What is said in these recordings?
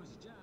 masih jauh.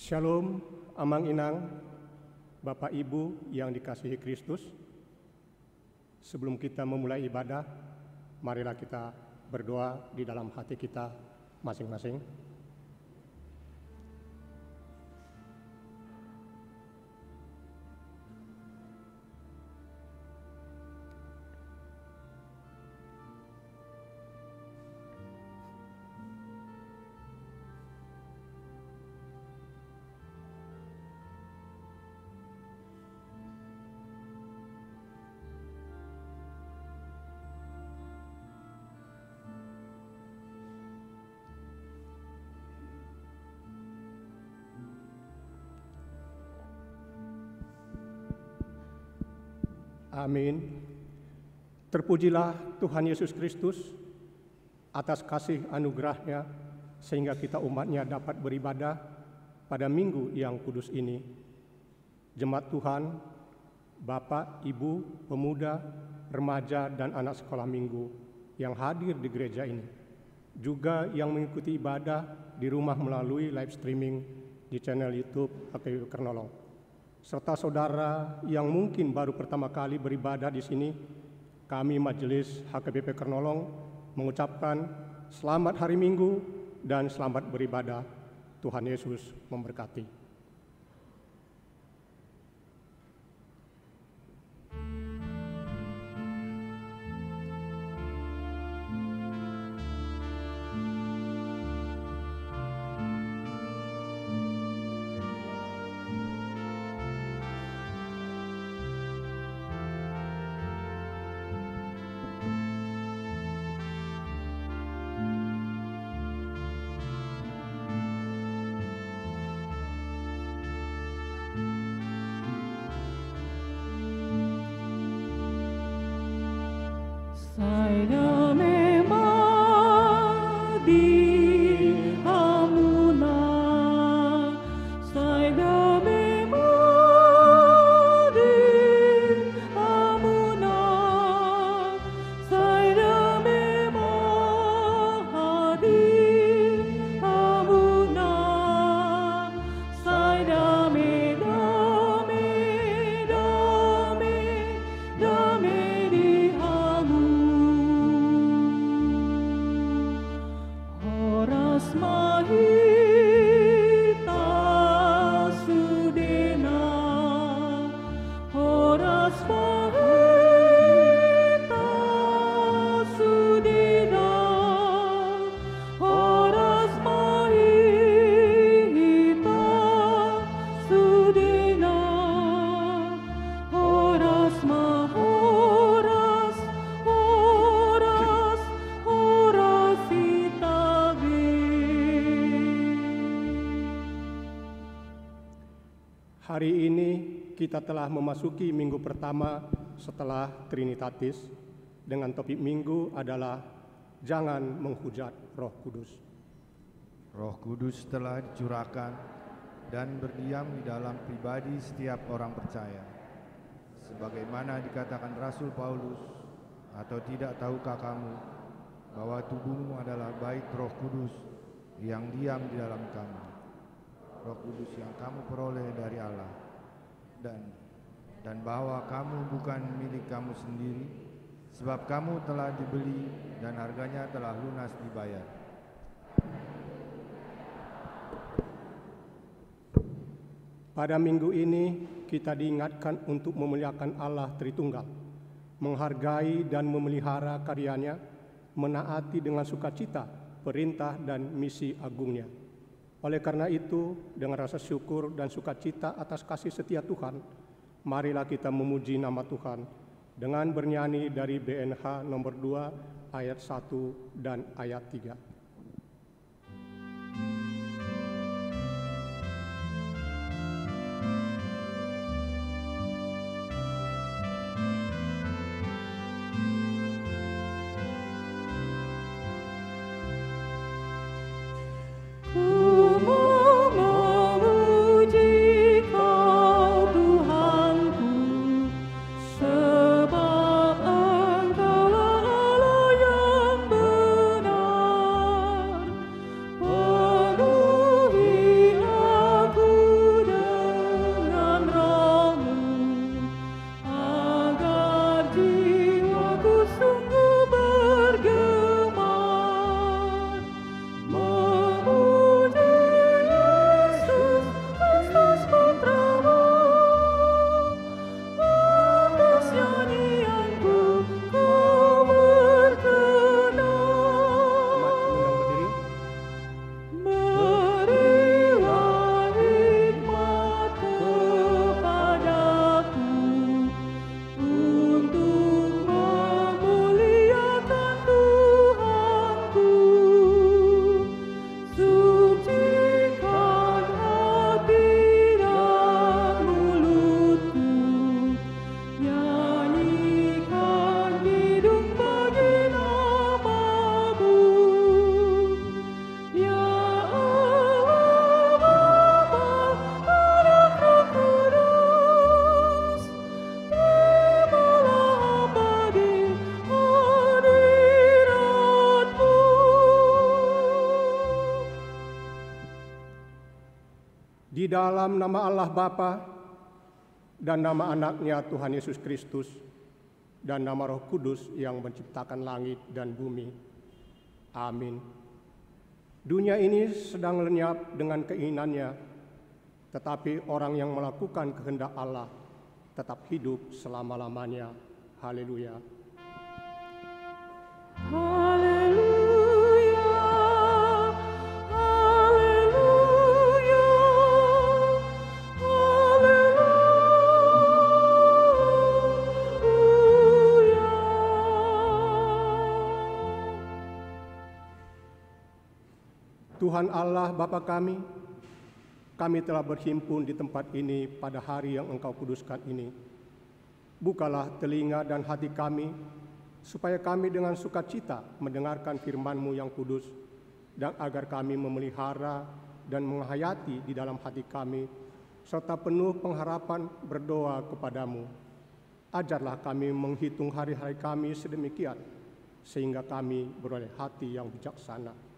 Shalom, Amang Inang, Bapak Ibu yang dikasihi Kristus, sebelum kita memulai ibadah, marilah kita berdoa di dalam hati kita masing-masing. Amin. Terpujilah Tuhan Yesus Kristus atas kasih anugerah-Nya sehingga kita umat-Nya dapat beribadah pada minggu yang kudus ini. Jemaat Tuhan, Bapak, Ibu, pemuda, remaja, dan anak sekolah minggu yang hadir di gereja ini, juga yang mengikuti ibadah di rumah melalui live streaming di channel YouTube HKBP Kernolong, serta saudara yang mungkin baru pertama kali beribadah di sini. Kami Majelis HKBP Kernolong mengucapkan selamat hari Minggu dan selamat beribadah. Tuhan Yesus memberkati. Hari ini kita telah memasuki minggu pertama setelah Trinitatis dengan topik minggu adalah jangan menghujat Roh Kudus. Roh Kudus telah dicurahkan dan berdiam di dalam pribadi setiap orang percaya. Sebagaimana dikatakan Rasul Paulus, atau tidak tahukah kamu bahwa tubuhmu adalah bait Roh Kudus yang diam di dalam kamu, Roh Kudus yang kamu peroleh dari Allah, dan bahwa kamu bukan milik kamu sendiri, sebab kamu telah dibeli dan harganya telah lunas dibayar. Pada minggu ini kita diingatkan untuk memuliakan Allah Tritunggal, menghargai dan memelihara karyanya, menaati dengan sukacita perintah dan misi agungnya. Oleh karena itu, dengan rasa syukur dan sukacita atas kasih setia Tuhan, marilah kita memuji nama Tuhan dengan bernyanyi dari BNH nomor 2 ayat 1 dan ayat 3. Sebab Engkau Allah yang benar. dalam nama Allah Bapa dan nama anaknya Tuhan Yesus Kristus dan nama Roh Kudus yang menciptakan langit dan bumi. Amin. Dunia ini sedang lenyap dengan keinginannya, tetapi orang yang melakukan kehendak Allah tetap hidup selama-lamanya. Haleluya. Tuhan Allah Bapa kami telah berhimpun di tempat ini pada hari yang Engkau kuduskan ini. Bukalah telinga dan hati kami, supaya kami dengan sukacita mendengarkan firman-Mu yang kudus, dan agar kami memelihara dan menghayati di dalam hati kami, serta penuh pengharapan berdoa kepadamu. Ajarlah kami menghitung hari-hari kami sedemikian, sehingga kami beroleh hati yang bijaksana.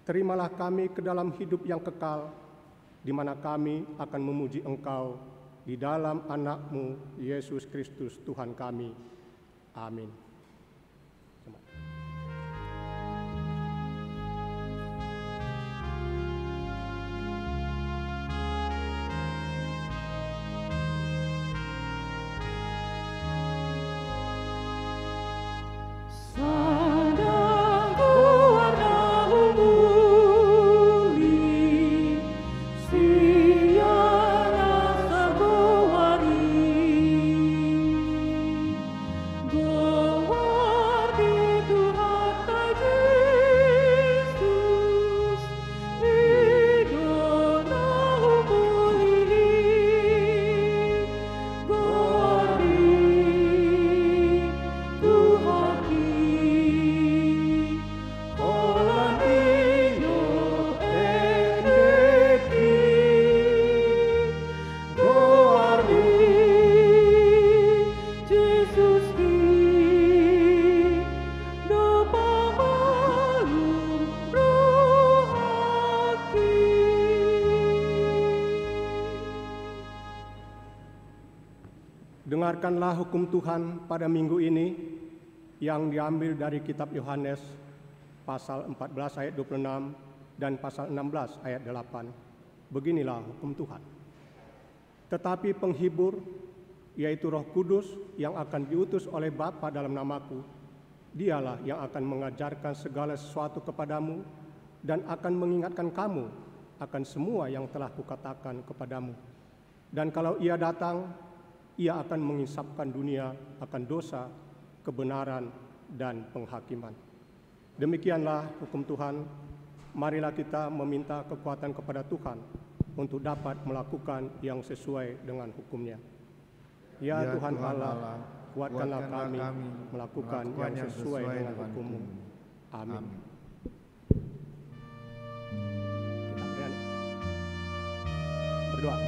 Terimalah kami ke dalam hidup yang kekal, di mana kami akan memuji Engkau di dalam anak-Mu, Yesus Kristus Tuhan kami. Amin. Dengarkanlah hukum Tuhan pada minggu ini yang diambil dari kitab Yohanes pasal 14 ayat 26 dan pasal 16 ayat 8. Beginilah hukum Tuhan. Tetapi penghibur, yaitu Roh Kudus yang akan diutus oleh Bapa dalam namaku, dialah yang akan mengajarkan segala sesuatu kepadamu dan akan mengingatkan kamu akan semua yang telah kukatakan kepadamu. Dan kalau ia datang, ia akan mengisapkan dunia akan dosa, kebenaran, dan penghakiman. Demikianlah hukum Tuhan. Marilah kita meminta kekuatan kepada Tuhan untuk dapat melakukan yang sesuai dengan hukum-Nya. Ya Tuhan Allah, kuatkanlah kami melakukan yang sesuai dengan hukum-Mu. Amin. Kita berdoa.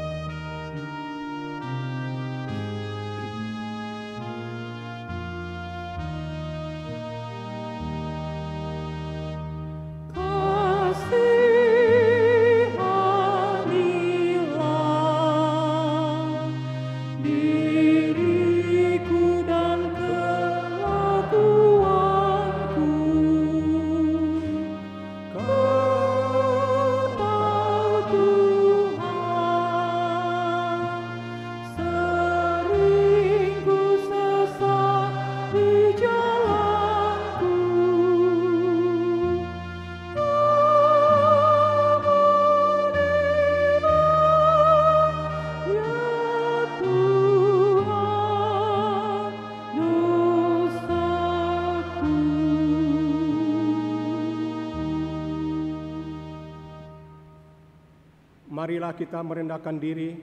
Marilah kita merendahkan diri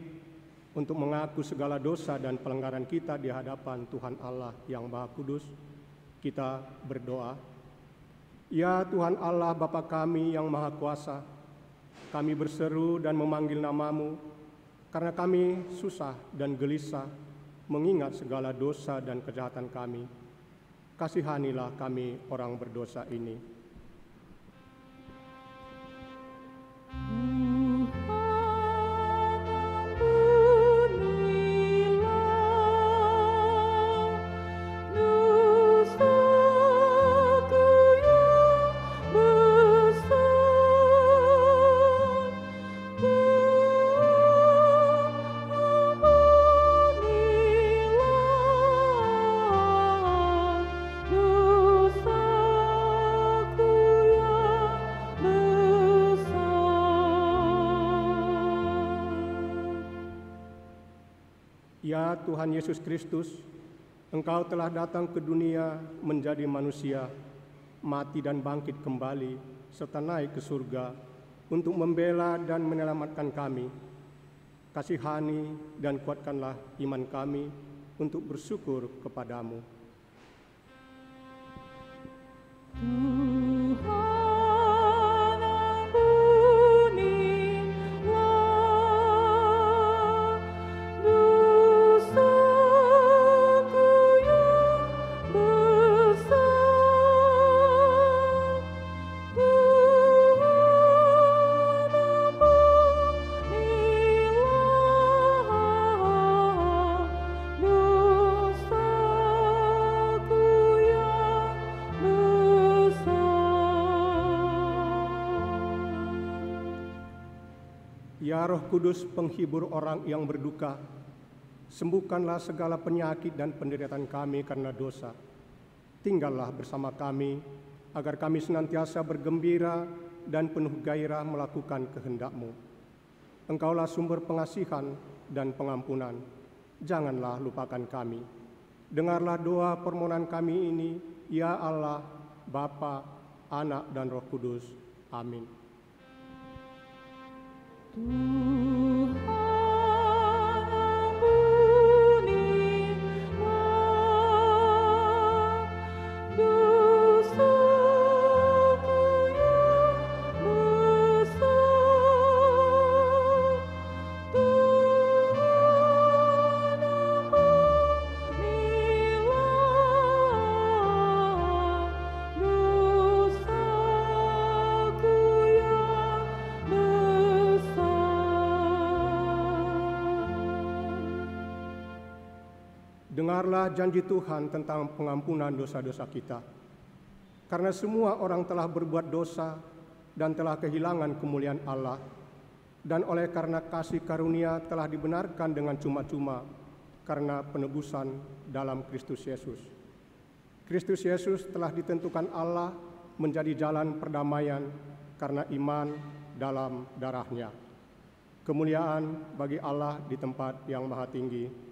untuk mengaku segala dosa dan pelanggaran kita di hadapan Tuhan Allah yang Maha Kudus. Kita berdoa. Ya Tuhan Allah Bapa kami yang Maha Kuasa, kami berseru dan memanggil nama-Mu karena kami susah dan gelisah mengingat segala dosa dan kejahatan kami. Kasihanilah kami orang berdosa ini. Ya Tuhan Yesus Kristus, Engkau telah datang ke dunia menjadi manusia, mati dan bangkit kembali, serta naik ke surga untuk membela dan menyelamatkan kami. Kasihani dan kuatkanlah iman kami untuk bersyukur kepadamu. Ya Roh Kudus, penghibur orang yang berduka, sembuhkanlah segala penyakit dan penderitaan kami karena dosa. Tinggallah bersama kami, agar kami senantiasa bergembira dan penuh gairah melakukan kehendak-Mu. Engkaulah sumber pengasihan dan pengampunan. Janganlah lupakan kami. Dengarlah doa permohonan kami ini, ya Allah, Bapa, Anak, dan Roh Kudus. Amin. Dengarlah janji Tuhan tentang pengampunan dosa-dosa kita. Karena semua orang telah berbuat dosa dan telah kehilangan kemuliaan Allah, dan oleh karena kasih karunia telah dibenarkan dengan cuma-cuma karena penebusan dalam Kristus Yesus. Kristus Yesus telah ditentukan Allah menjadi jalan perdamaian karena iman dalam darah-Nya. Kemuliaan bagi Allah di tempat yang maha tinggi.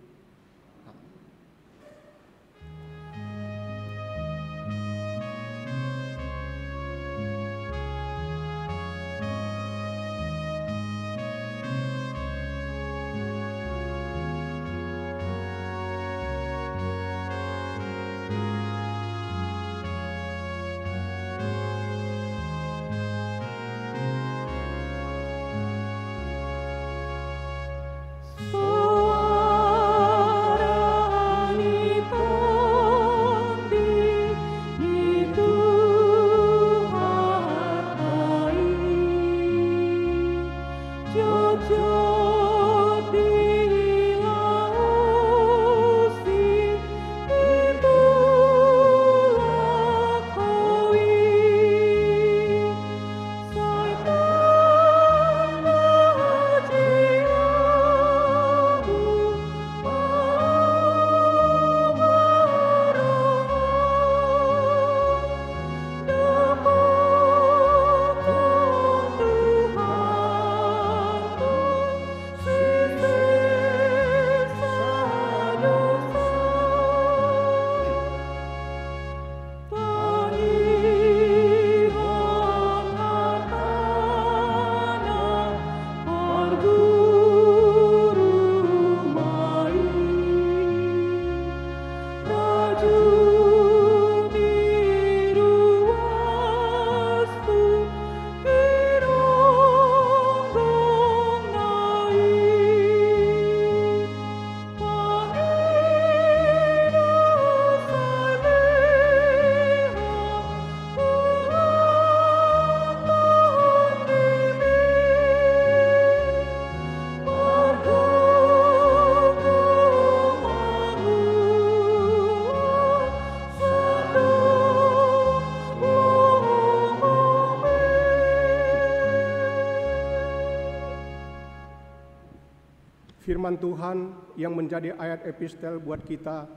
Firman Tuhan yang menjadi ayat epistel buat kita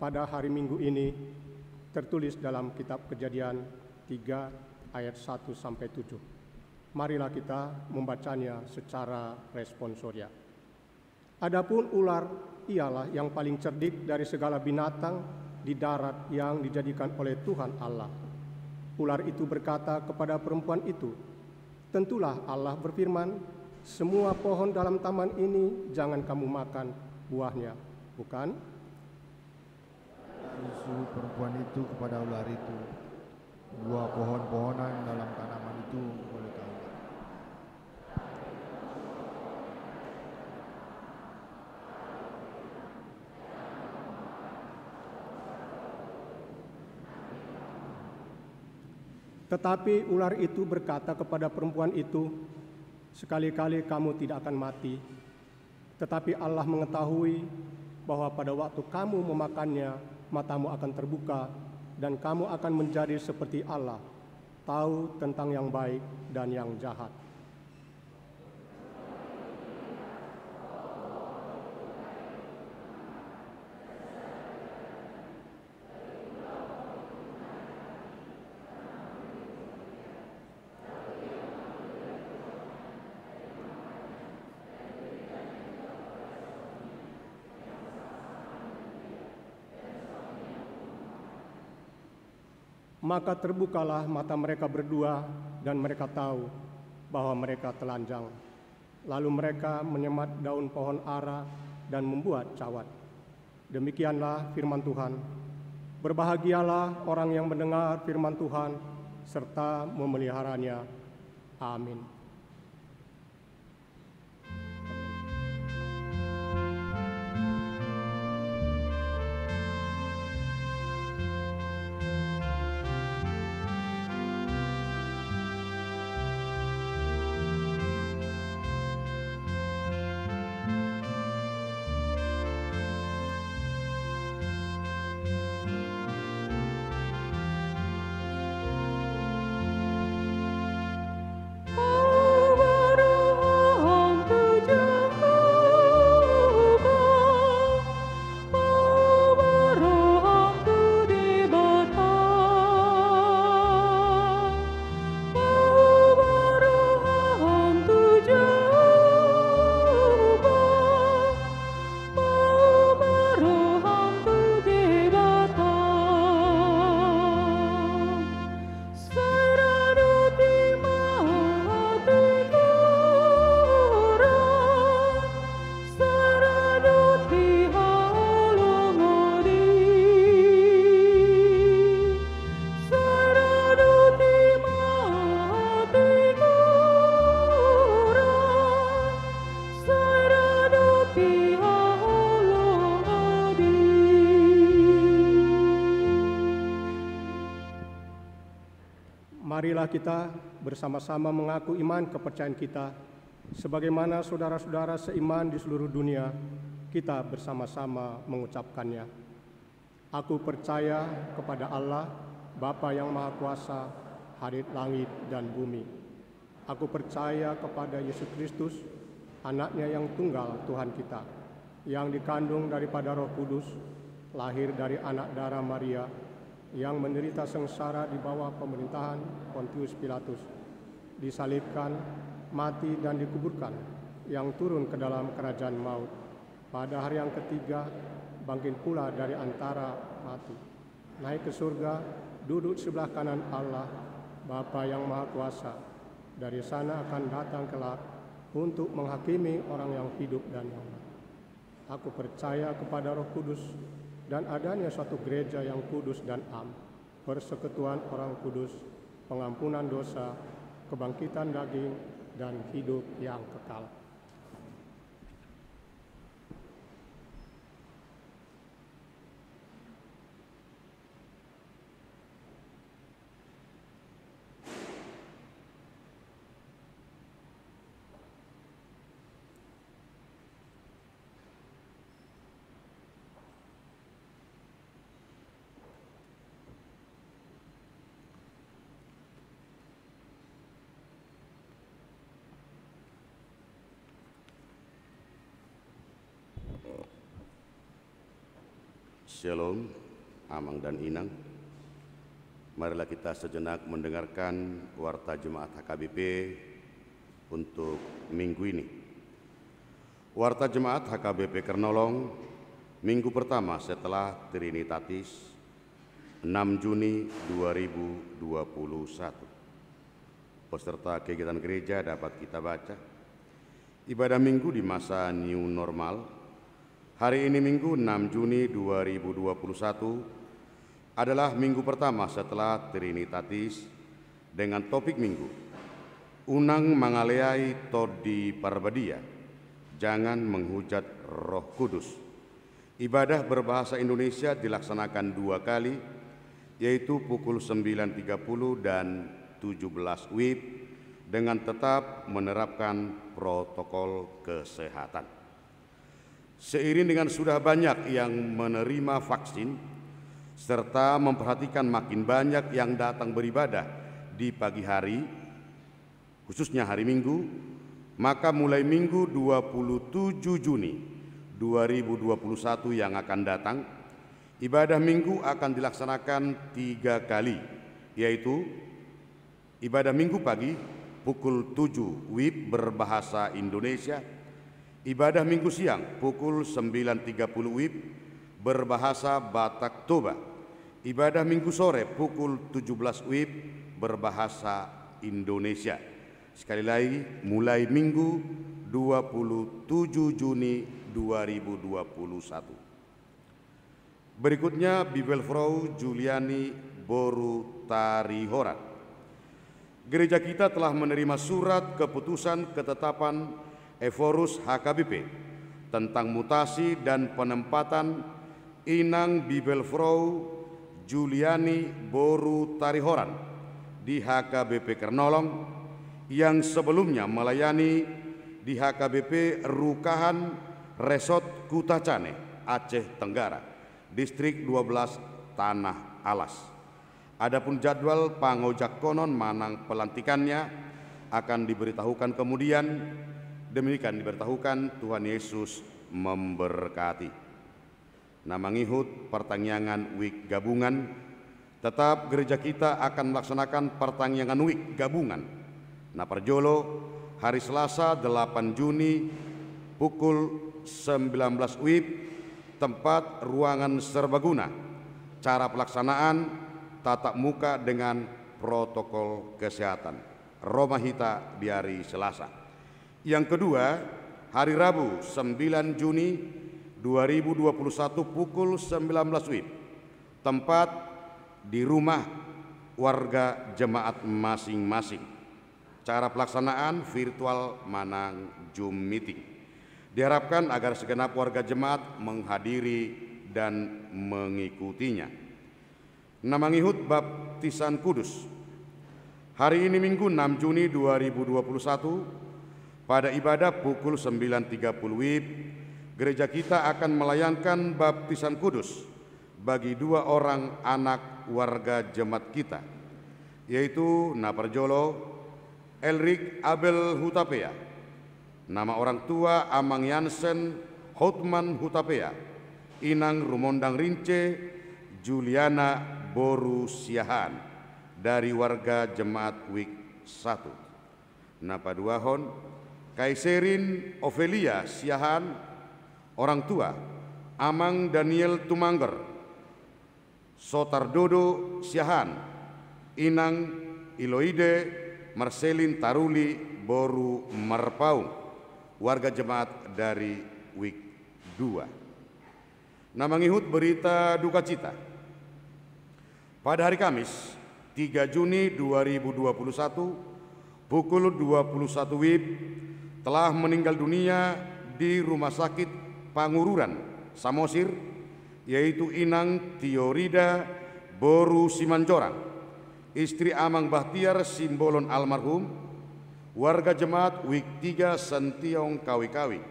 pada hari Minggu ini tertulis dalam kitab Kejadian 3 ayat 1-7. Marilah kita membacanya secara responsoria. Adapun ular ialah yang paling cerdik dari segala binatang di darat yang dijadikan oleh Tuhan Allah. Ular itu berkata kepada perempuan itu, "Tentulah Allah berfirman, semua pohon dalam taman ini jangan kamu makan buahnya, bukan?" Bisu perempuan itu kepada ular itu, "Buah pohon-pohonan dalam tanaman itu boleh kau makan." Tetapi ular itu berkata kepada perempuan itu, "Sekali-kali kamu tidak akan mati. Tetapi Allah mengetahui bahwa pada waktu kamu memakannya, matamu akan terbuka dan kamu akan menjadi seperti Allah, tahu tentang yang baik dan yang jahat." Maka terbukalah mata mereka berdua dan mereka tahu bahwa mereka telanjang. Lalu mereka menyemat daun pohon ara dan membuat cawat. Demikianlah firman Tuhan. Berbahagialah orang yang mendengar firman Tuhan serta memeliharanya. Amin. Marilah kita bersama-sama mengaku iman kepercayaan kita, sebagaimana saudara-saudara seiman di seluruh dunia, kita bersama-sama mengucapkannya. Aku percaya kepada Allah, Bapa yang Maha Kuasa, Hadit langit dan bumi. Aku percaya kepada Yesus Kristus, Anaknya yang tunggal Tuhan kita, yang dikandung daripada Roh Kudus, lahir dari anak darah Maria, yang menderita sengsara di bawah pemerintahan Pontius Pilatus, disalibkan, mati dan dikuburkan, yang turun ke dalam kerajaan maut, pada hari yang ketiga bangkit pula dari antara mati, naik ke surga, duduk sebelah kanan Allah, Bapa yang Maha Kuasa. Dari sana akan datang kelak untuk menghakimi orang yang hidup dan yang mati. Aku percaya kepada Roh Kudus dan adanya suatu gereja yang kudus dan am, persekutuan orang kudus, pengampunan dosa, kebangkitan daging, dan hidup yang kekal. Shalom, Amang dan Inang. Marilah kita sejenak mendengarkan warta Jemaat HKBP untuk minggu ini. Warta Jemaat HKBP Kernolong minggu pertama setelah Trinitatis, 6 Juni 2021. Peserta kegiatan gereja dapat kita baca. Ibadah minggu di masa new normal. Hari ini Minggu 6 Juni 2021 adalah minggu pertama setelah Trinitatis dengan topik minggu Unang mangaleai todi parbadia, jangan menghujat Roh Kudus. Ibadah berbahasa Indonesia dilaksanakan 2 kali, yaitu pukul 9.30 dan 17 WIB dengan tetap menerapkan protokol kesehatan. Seiring dengan sudah banyak yang menerima vaksin serta memperhatikan makin banyak yang datang beribadah di pagi hari, khususnya hari Minggu, maka mulai Minggu 27 Juni 2021 yang akan datang, ibadah Minggu akan dilaksanakan 3 kali, yaitu ibadah Minggu pagi pukul 7 WIB berbahasa Indonesia, ibadah Minggu siang pukul 9.30 WIB berbahasa Batak Toba, ibadah Minggu sore pukul 17 WIB berbahasa Indonesia. Sekali lagi, mulai Minggu 27 Juni 2021. Berikutnya Bibelfrau Juliani Boru Tarihoran. Gereja kita telah menerima surat keputusan ketetapan Eforus HKBP tentang mutasi dan penempatan Inang Bibelfrau Juliani Boru Tarihoran di HKBP Kernolong yang sebelumnya melayani di HKBP Rukahan Resort Kutacane, Aceh Tenggara, Distrik 12 Tanah Alas. Adapun jadwal pangojak konon manang pelantikannya akan diberitahukan kemudian. Demikian diberitahukan. Tuhan Yesus memberkati. Nama ngihut pertangyangan WIK gabungan. Tetap gereja kita akan melaksanakan pertangyangan WIK gabungan Naparjolo hari Selasa 8 Juni pukul 19 WIB, tempat ruangan serbaguna. Cara pelaksanaan tatap muka dengan protokol kesehatan. Romahita di hari Selasa. Yang kedua, hari Rabu 9 Juni 2021 pukul 19 WIB, tempat di rumah warga jemaat masing-masing. Cara pelaksanaan virtual manang Zoom meeting. Diharapkan agar segenap warga jemaat menghadiri dan mengikutinya. Nama ngihut baptisan kudus. Hari ini Minggu 6 Juni 2021 pada ibadah pukul 9.30 WIB, gereja kita akan melayangkan baptisan kudus bagi 2 orang anak warga jemaat kita, yaitu Naparjolo Elrik Abel Hutapea, nama orang tua Amang Yansen Hotman Hutapea, Inang Rumondang Rince Juliana Boru Siahan dari warga jemaat WIK 1. Napa duahon Kaiserin Ofelia Siahan, orang tua Amang Daniel Tumangger Sotardodo Siahan, Inang Iloide Marcelin Taruli Boru Marpaung, warga jemaat dari WIK 2. Nama ngihut berita duka cita. Pada hari Kamis 3 Juni 2021 pukul 21 WIB telah meninggal dunia di Rumah Sakit Pangururan, Samosir, yaitu Inang Tiorida Boru Simanjorang, istri Amang Bahtiar Simbolon almarhum, warga jemaat WIK 3 Sentiong Kawi-Kawi.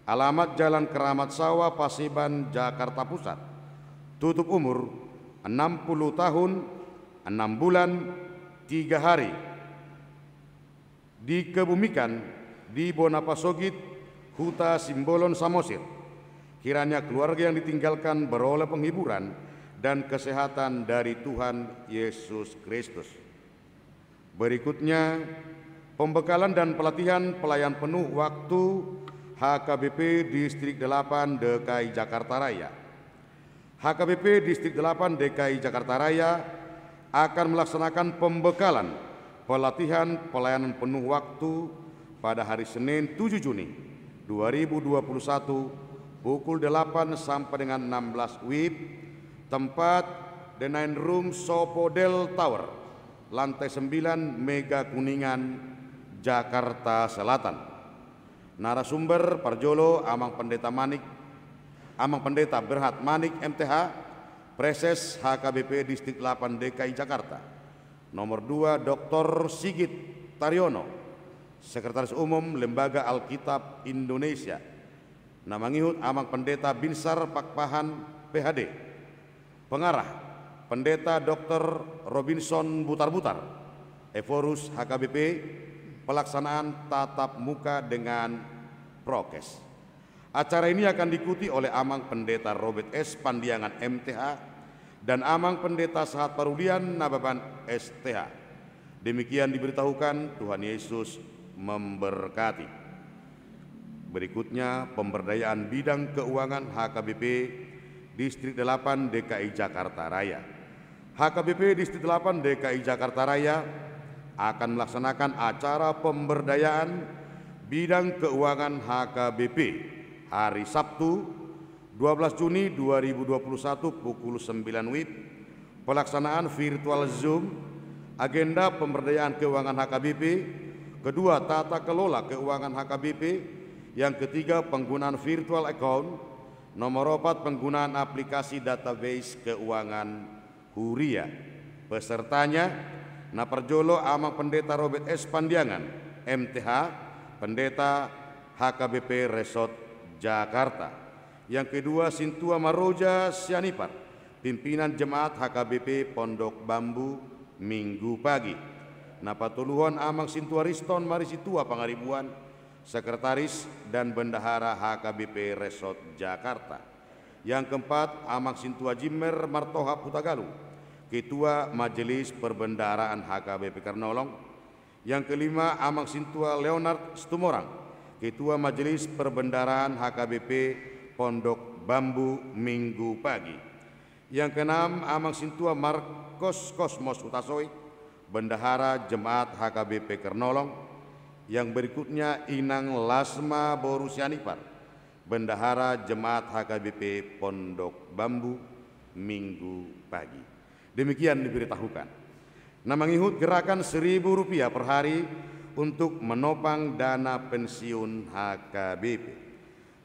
Alamat Jalan Keramat Sawah, Paseban, Jakarta Pusat. Tutup umur 60 tahun, 6 bulan, 3 hari. Dikebumikan di Bonapasogit, Huta Simbolon, Samosir. Kiranya keluarga yang ditinggalkan beroleh penghiburan dan kesehatan dari Tuhan Yesus Kristus. Berikutnya, pembekalan dan pelatihan pelayan penuh waktu HKBP Distrik 8 DKI Jakarta Raya. HKBP Distrik 8 DKI Jakarta Raya akan melaksanakan pembekalan pelatihan pelayanan penuh waktu pada hari Senin 7 Juni 2021 pukul 8 sampai dengan 16 WIB, tempat The Nine Room Sopodel Tower, lantai 9 Mega Kuningan, Jakarta Selatan. Narasumber Parjolo Amang Pendeta Berhat Manik MTH, Preses HKBP Distrik 8 DKI Jakarta. Nomor 2 Dr. Sigit Taryono, Sekretaris Umum Lembaga Alkitab Indonesia. Nama ngihut Amang Pendeta Binsar Pakpahan PhD. Pengarah Pendeta Dr. Robinson Butar-Butar, Eforus HKBP, pelaksanaan tatap muka dengan prokes. Acara ini akan diikuti oleh Amang Pendeta Robert S. Pandiangan MTH dan Amang Pendeta Sahat Parudian Nababan STH. Demikian diberitahukan. Tuhan Yesus memberkati. Berikutnya pemberdayaan bidang keuangan HKBP Distrik 8 DKI Jakarta Raya. HKBP Distrik 8 DKI Jakarta Raya akan melaksanakan acara pemberdayaan bidang keuangan HKBP hari Sabtu 12 Juni 2021 pukul 9 WIB. Pelaksanaan virtual Zoom. Agenda pemberdayaan keuangan HKBP. Kedua, tata kelola keuangan HKBP. Yang ketiga, penggunaan virtual account. Nomor 4, penggunaan aplikasi database keuangan Huria. Pesertanya Naparjolo Amang Pendeta Robert S. Pandiangan MTH, Pendeta HKBP Resort Jakarta. Yang kedua, Sintua Maroja Sianipar, Pimpinan Jemaat HKBP Pondok Bambu, Minggu pagi. Napatuluhan Amang Sintua Riston Marisitua Pangaribuan, Sekretaris dan Bendahara HKBP Resort Jakarta. Yang keempat, Amang Sintua Jimmer Martoha Putagalu, Ketua Majelis Perbendaharaan HKBP Kernolong. Yang kelima, Amang Sintua Leonard Stumorang, Ketua Majelis Perbendaharaan HKBP Pondok Bambu, Minggu pagi. Yang keenam, Amang Sintua Marcos Kosmos Utasoy, Bendahara Jemaat HKBP Kernolong. Yang berikutnya, Inang Lasma Borusianipar, Bendahara Jemaat HKBP Pondok Bambu, Minggu pagi. Demikian diberitahukan. Nama ngihut gerakan Rp1.000 per hari untuk menopang dana pensiun HKBP.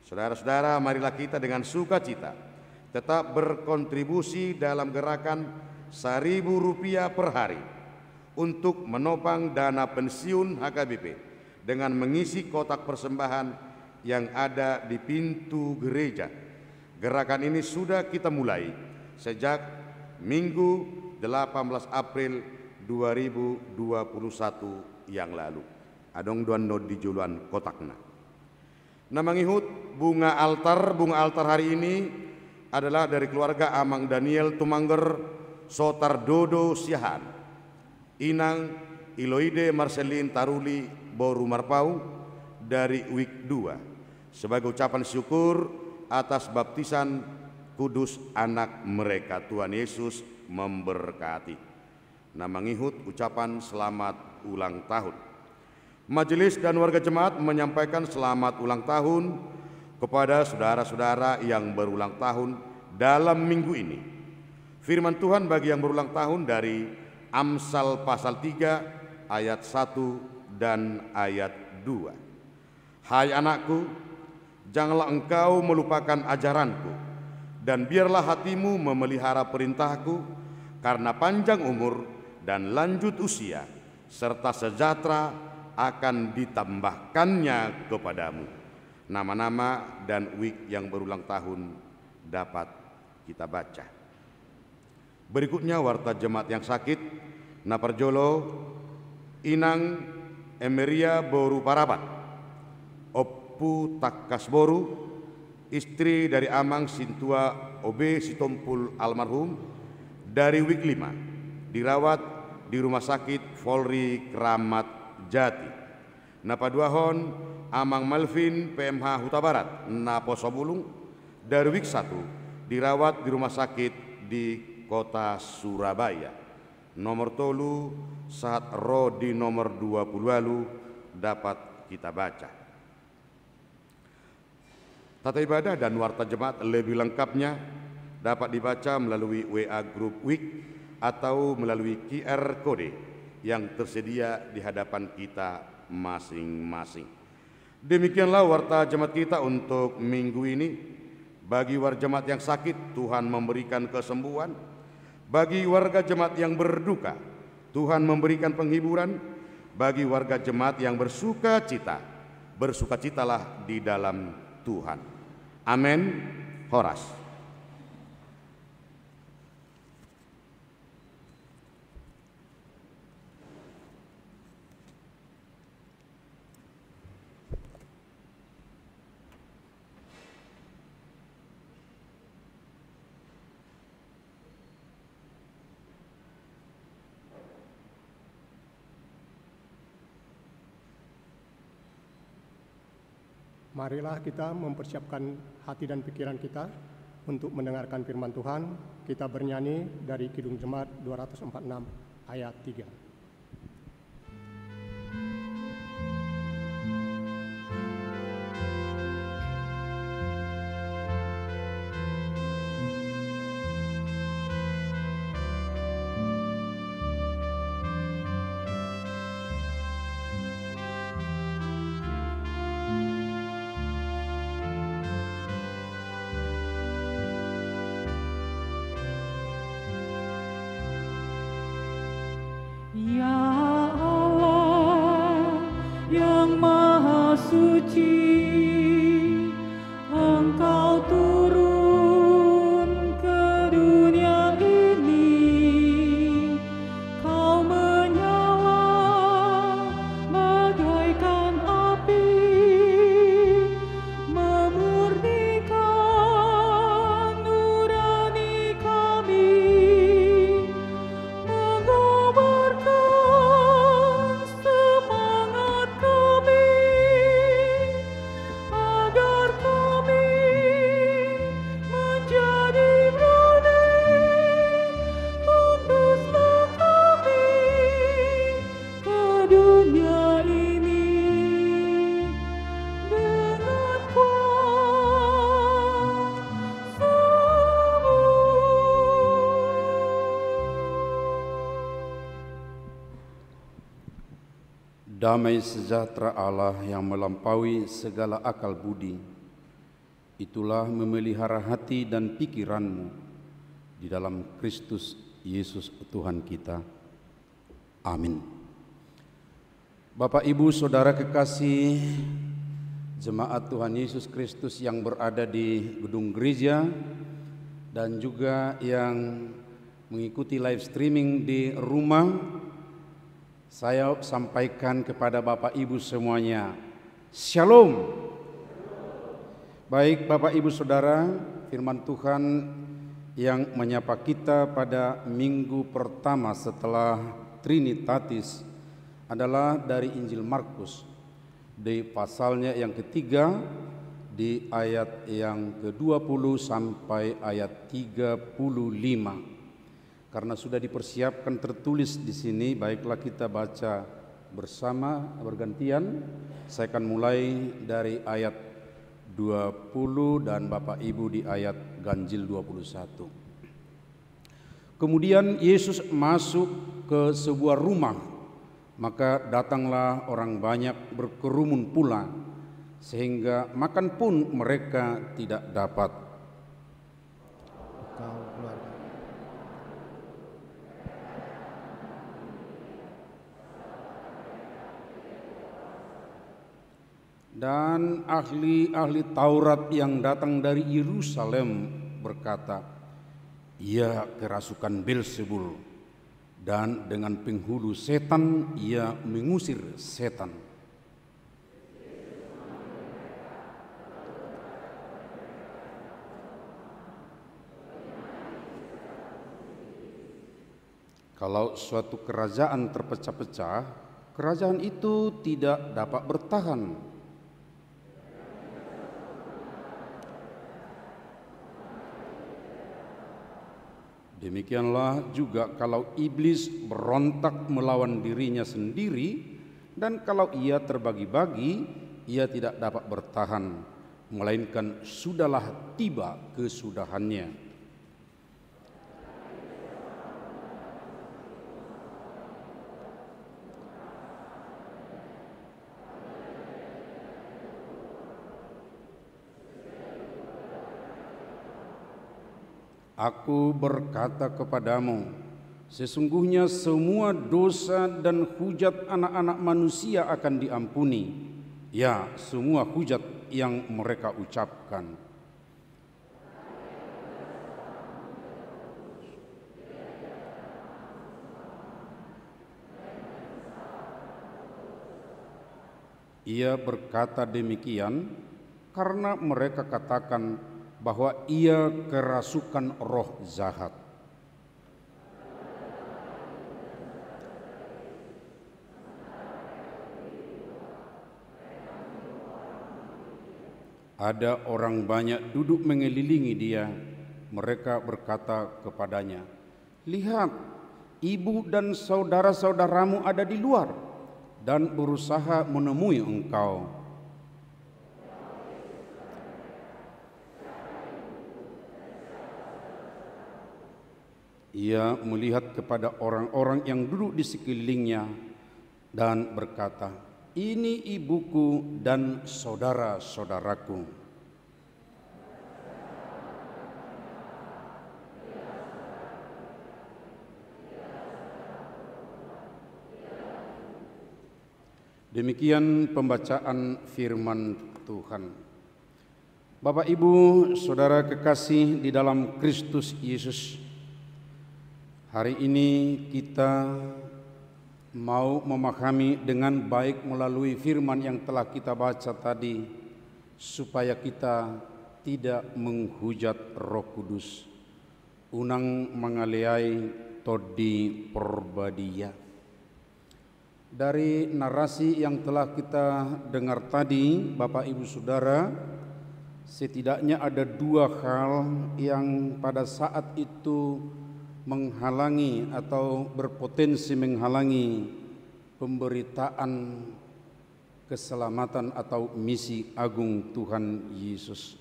Saudara-saudara, marilah kita dengan sukacita tetap berkontribusi dalam gerakan Rp1.000 per hari untuk menopang dana pensiun HKBP dengan mengisi kotak persembahan yang ada di pintu gereja. Gerakan ini sudah kita mulai sejak Minggu 18 April 2021 yang lalu. Adong duan no di juluan kotakna. Nama ngihut bunga altar hari ini adalah dari keluarga Amang Daniel Tumangger Sotar Dodo Siahan, Inang Iloide Marcelin Taruli Boru Marpau dari WIK 2 sebagai ucapan syukur atas baptisan kudus anak mereka. Tuhan Yesus memberkati. Nama ngihut ucapan selamat ulang tahun. Majelis dan warga jemaat menyampaikan selamat ulang tahun kepada saudara-saudara yang berulang tahun dalam minggu ini. Firman Tuhan bagi yang berulang tahun dari Amsal pasal 3 ayat 1 dan ayat 2. Hai anakku, janganlah engkau melupakan ajaranku, dan biarlah hatimu memelihara perintahku, karena panjang umur dan lanjut usia, serta sejahtera akan ditambahkannya kepadamu. Nama-nama dan WIK yang berulang tahun dapat kita baca. Berikutnya warta jemaat yang sakit. Naparjolo Inang Emeria Boru Parabat, Oppu Takkas Boru, istri dari Amang Sintua Obe Sitompul almarhum, dari WIK 5, dirawat di Rumah Sakit Polri Kramat Jati. Napaduahon Amang Melvin, PMH Huta Barat, Naposo Bulung, Darwik 1, dirawat di rumah sakit di kota Surabaya. Nomor tolu saat roh di nomor 20 lalu dapat kita baca. Tata ibadah dan warta jemaat lebih lengkapnya dapat dibaca melalui WA Group Week atau melalui QR Code yang tersedia di hadapan kita masing-masing. Demikianlah warta jemaat kita untuk minggu ini. Bagi warga jemaat yang sakit, Tuhan memberikan kesembuhan. Bagi warga jemaat yang berduka, Tuhan memberikan penghiburan. Bagi warga jemaat yang bersuka cita, bersukacitalah di dalam Tuhan. Amin. Horas. Marilah kita mempersiapkan hati dan pikiran kita untuk mendengarkan firman Tuhan. Kita bernyanyi dari Kidung Jemaat 246 ayat 3. Ya Allah yang Maha Suci, Engkau turun ke dunia ini. Kau menyala bagaikan api, memurnikan nurani kami. Damai sejahtera Allah yang melampaui segala akal budi, itulah memelihara hati dan pikiranmu di dalam Kristus Yesus Tuhan kita. Amin. Bapak, Ibu, Saudara kekasih jemaat Tuhan Yesus Kristus yang berada di gedung gereja dan juga yang mengikuti live streaming di rumah, saya sampaikan kepada Bapak Ibu semuanya, Shalom. Baik Bapak Ibu Saudara, firman Tuhan yang menyapa kita pada minggu pertama setelah Trinitatis adalah dari Injil Markus, di pasalnya yang ketiga, di ayat yang ke-20 sampai ayat 35. Karena sudah dipersiapkan tertulis di sini, baiklah kita baca bersama bergantian. Saya akan mulai dari ayat 20 dan Bapak Ibu di ayat ganjil 21. Kemudian Yesus masuk ke sebuah rumah, maka datanglah orang banyak berkerumun pula, sehingga makan pun mereka tidak dapat. Dan ahli-ahli Taurat yang datang dari Yerusalem berkata, ia kerasukan Beelzebul, dan dengan penghulu setan ia mengusir setan. Kalau suatu kerajaan terpecah-pecah, kerajaan itu tidak dapat bertahan. Demikianlah juga kalau iblis berontak melawan dirinya sendiri, dan kalau ia terbagi-bagi, ia tidak dapat bertahan, melainkan sudahlah tiba kesudahannya. Aku berkata kepadamu, sesungguhnya semua dosa dan hujat anak-anak manusia akan diampuni, ya, semua hujat yang mereka ucapkan. Ia berkata demikian karena mereka katakan bahwa ia kerasukan roh jahat. Ada orang banyak duduk mengelilingi dia. Mereka berkata kepadanya, "Lihat, ibu dan saudara-saudaramu ada di luar dan berusaha menemui engkau." Ia melihat kepada orang-orang yang duduk di sekelilingnya dan berkata, "Ini ibuku dan saudara-saudaraku." Demikian pembacaan firman Tuhan. Bapak, Ibu, Saudara kekasih di dalam Kristus Yesus, hari ini kita mau memahami dengan baik melalui firman yang telah kita baca tadi, supaya kita tidak menghujat Roh Kudus. Unang mangaleai todi porbadia. Dari narasi yang telah kita dengar tadi, Bapak Ibu Saudara, setidaknya ada dua hal yang pada saat itu menghalangi atau berpotensi menghalangi pemberitaan keselamatan atau misi agung Tuhan Yesus.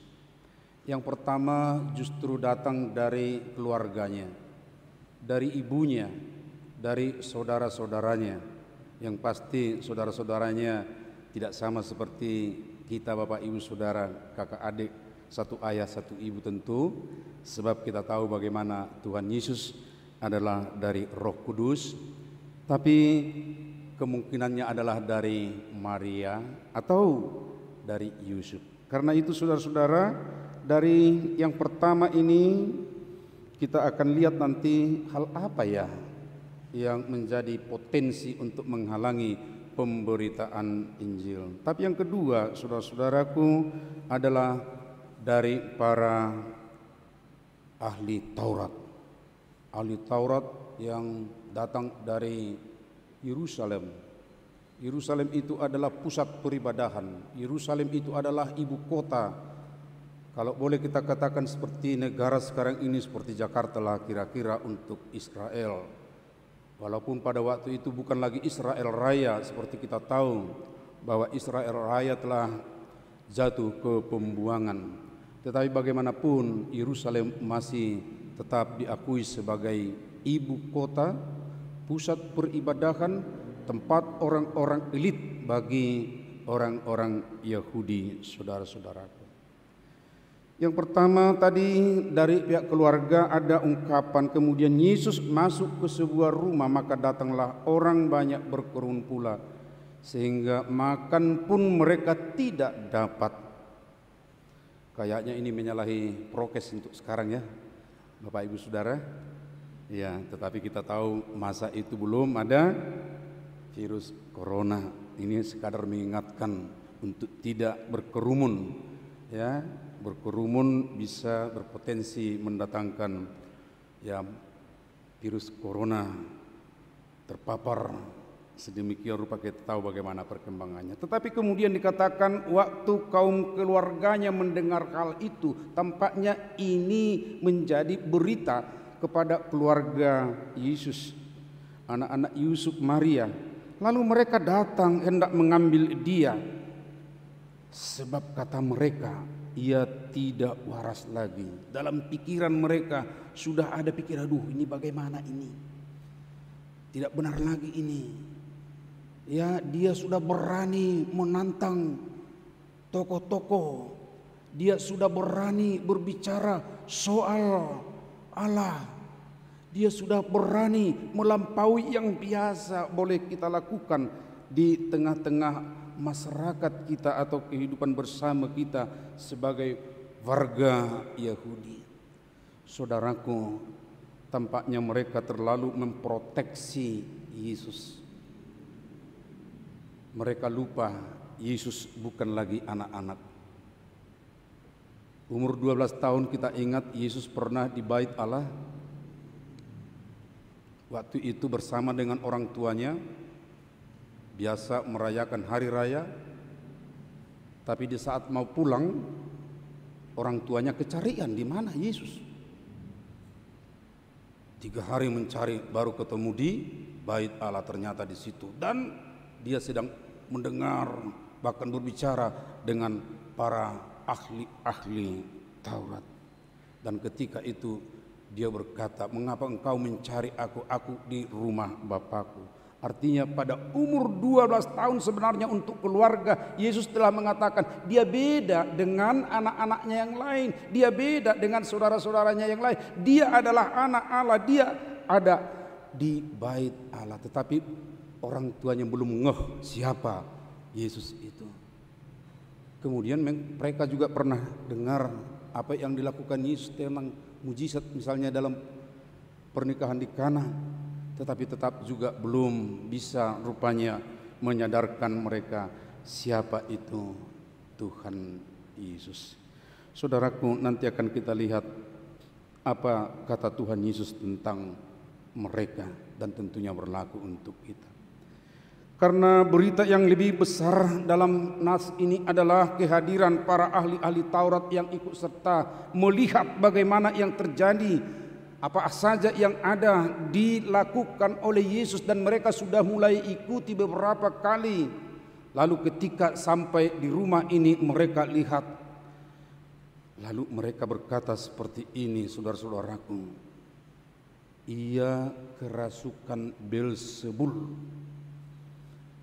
Yang pertama justru datang dari keluarganya, dari ibunya, dari saudara-saudaranya. Yang pasti saudara-saudaranya tidak sama seperti kita Bapak Ibu Saudara, kakak adik, satu ayah satu ibu tentu, sebab kita tahu bagaimana Tuhan Yesus adalah dari Roh Kudus, tapi kemungkinannya adalah dari Maria atau dari Yusuf. Karena itu saudara-saudara, dari yang pertama ini kita akan lihat nanti hal apa ya yang menjadi potensi untuk menghalangi pemberitaan Injil. Tapi yang kedua, saudara-saudaraku, adalah dari para ahli Taurat. Ahli Taurat yang datang dari Yerusalem. Yerusalem itu adalah pusat peribadahan. Yerusalem itu adalah ibu kota. Kalau boleh kita katakan seperti negara sekarang ini, seperti Jakarta lah kira-kira untuk Israel. Walaupun pada waktu itu bukan lagi Israel Raya, seperti kita tahu bahwa Israel Raya telah jatuh ke pembuangan. Tetapi bagaimanapun Yerusalem masih tetap diakui sebagai ibu kota, pusat peribadahan, tempat orang-orang elit bagi orang-orang Yahudi, saudara-saudaraku. Yang pertama tadi dari pihak keluarga ada ungkapan, kemudian Yesus masuk ke sebuah rumah, maka datanglah orang banyak berkerumun pula, sehingga makan pun mereka tidak dapat. Kayaknya ini menyalahi prokes untuk sekarang ya, Bapak Ibu Saudara. Ya, tetapi kita tahu masa itu belum ada virus corona. Ini sekadar mengingatkan untuk tidak berkerumun, ya. Berkerumun bisa berpotensi mendatangkan ya virus corona, terpapar sedemikian rupa. Kita tahu bagaimana perkembangannya. Tetapi kemudian dikatakan waktu kaum keluarganya mendengar hal itu, tampaknya ini menjadi berita kepada keluarga Yesus, anak-anak Yusuf, Maria. Lalu mereka datang hendak mengambil dia, sebab kata mereka, ia tidak waras lagi. Dalam pikiran mereka sudah ada pikiran, aduh ini bagaimana ini, tidak benar lagi ini. Ya, dia sudah berani menantang tokoh-tokoh, dia sudah berani berbicara soal Allah. Dia sudah berani melampaui yang biasa boleh kita lakukan di tengah-tengah masyarakat kita atau kehidupan bersama kita sebagai warga Yahudi. Saudaraku, tampaknya mereka terlalu memproteksi Yesus. Mereka lupa Yesus bukan lagi anak-anak. Umur 12 tahun kita ingat Yesus pernah di bait Allah. Waktu itu bersama dengan orang tuanya biasa merayakan hari raya, tapi di saat mau pulang orang tuanya kecarian di mana Yesus. 3 hari mencari baru ketemu di bait Allah, ternyata di situ, dan dia sedang mendengar bahkan berbicara dengan para ahli-ahli Taurat. Dan ketika itu dia berkata, mengapa engkau mencari aku? Aku di rumah Bapakku. Artinya pada umur 12 tahun sebenarnya untuk keluarga Yesus telah mengatakan dia beda dengan anak-anaknya yang lain. Dia beda dengan saudara-saudaranya yang lain. Dia adalah anak Allah. Dia ada di bait Allah. Tetapi orang tuanya belum ngeh siapa Yesus itu. Kemudian mereka juga pernah dengar apa yang dilakukan Yesus tentang mujizat misalnya dalam pernikahan di Kana, tetapi tetap juga belum bisa rupanya menyadarkan mereka siapa itu Tuhan Yesus. Saudaraku, nanti akan kita lihat apa kata Tuhan Yesus tentang mereka dan tentunya berlaku untuk kita. Karena berita yang lebih besar dalam nas ini adalah kehadiran para ahli-ahli Taurat yang ikut serta melihat bagaimana yang terjadi, apa saja yang ada dilakukan oleh Yesus, dan mereka sudah mulai ikuti beberapa kali. Lalu ketika sampai di rumah ini mereka lihat, lalu mereka berkata seperti ini, saudara-saudaraku, ia kerasukan Beelzebul.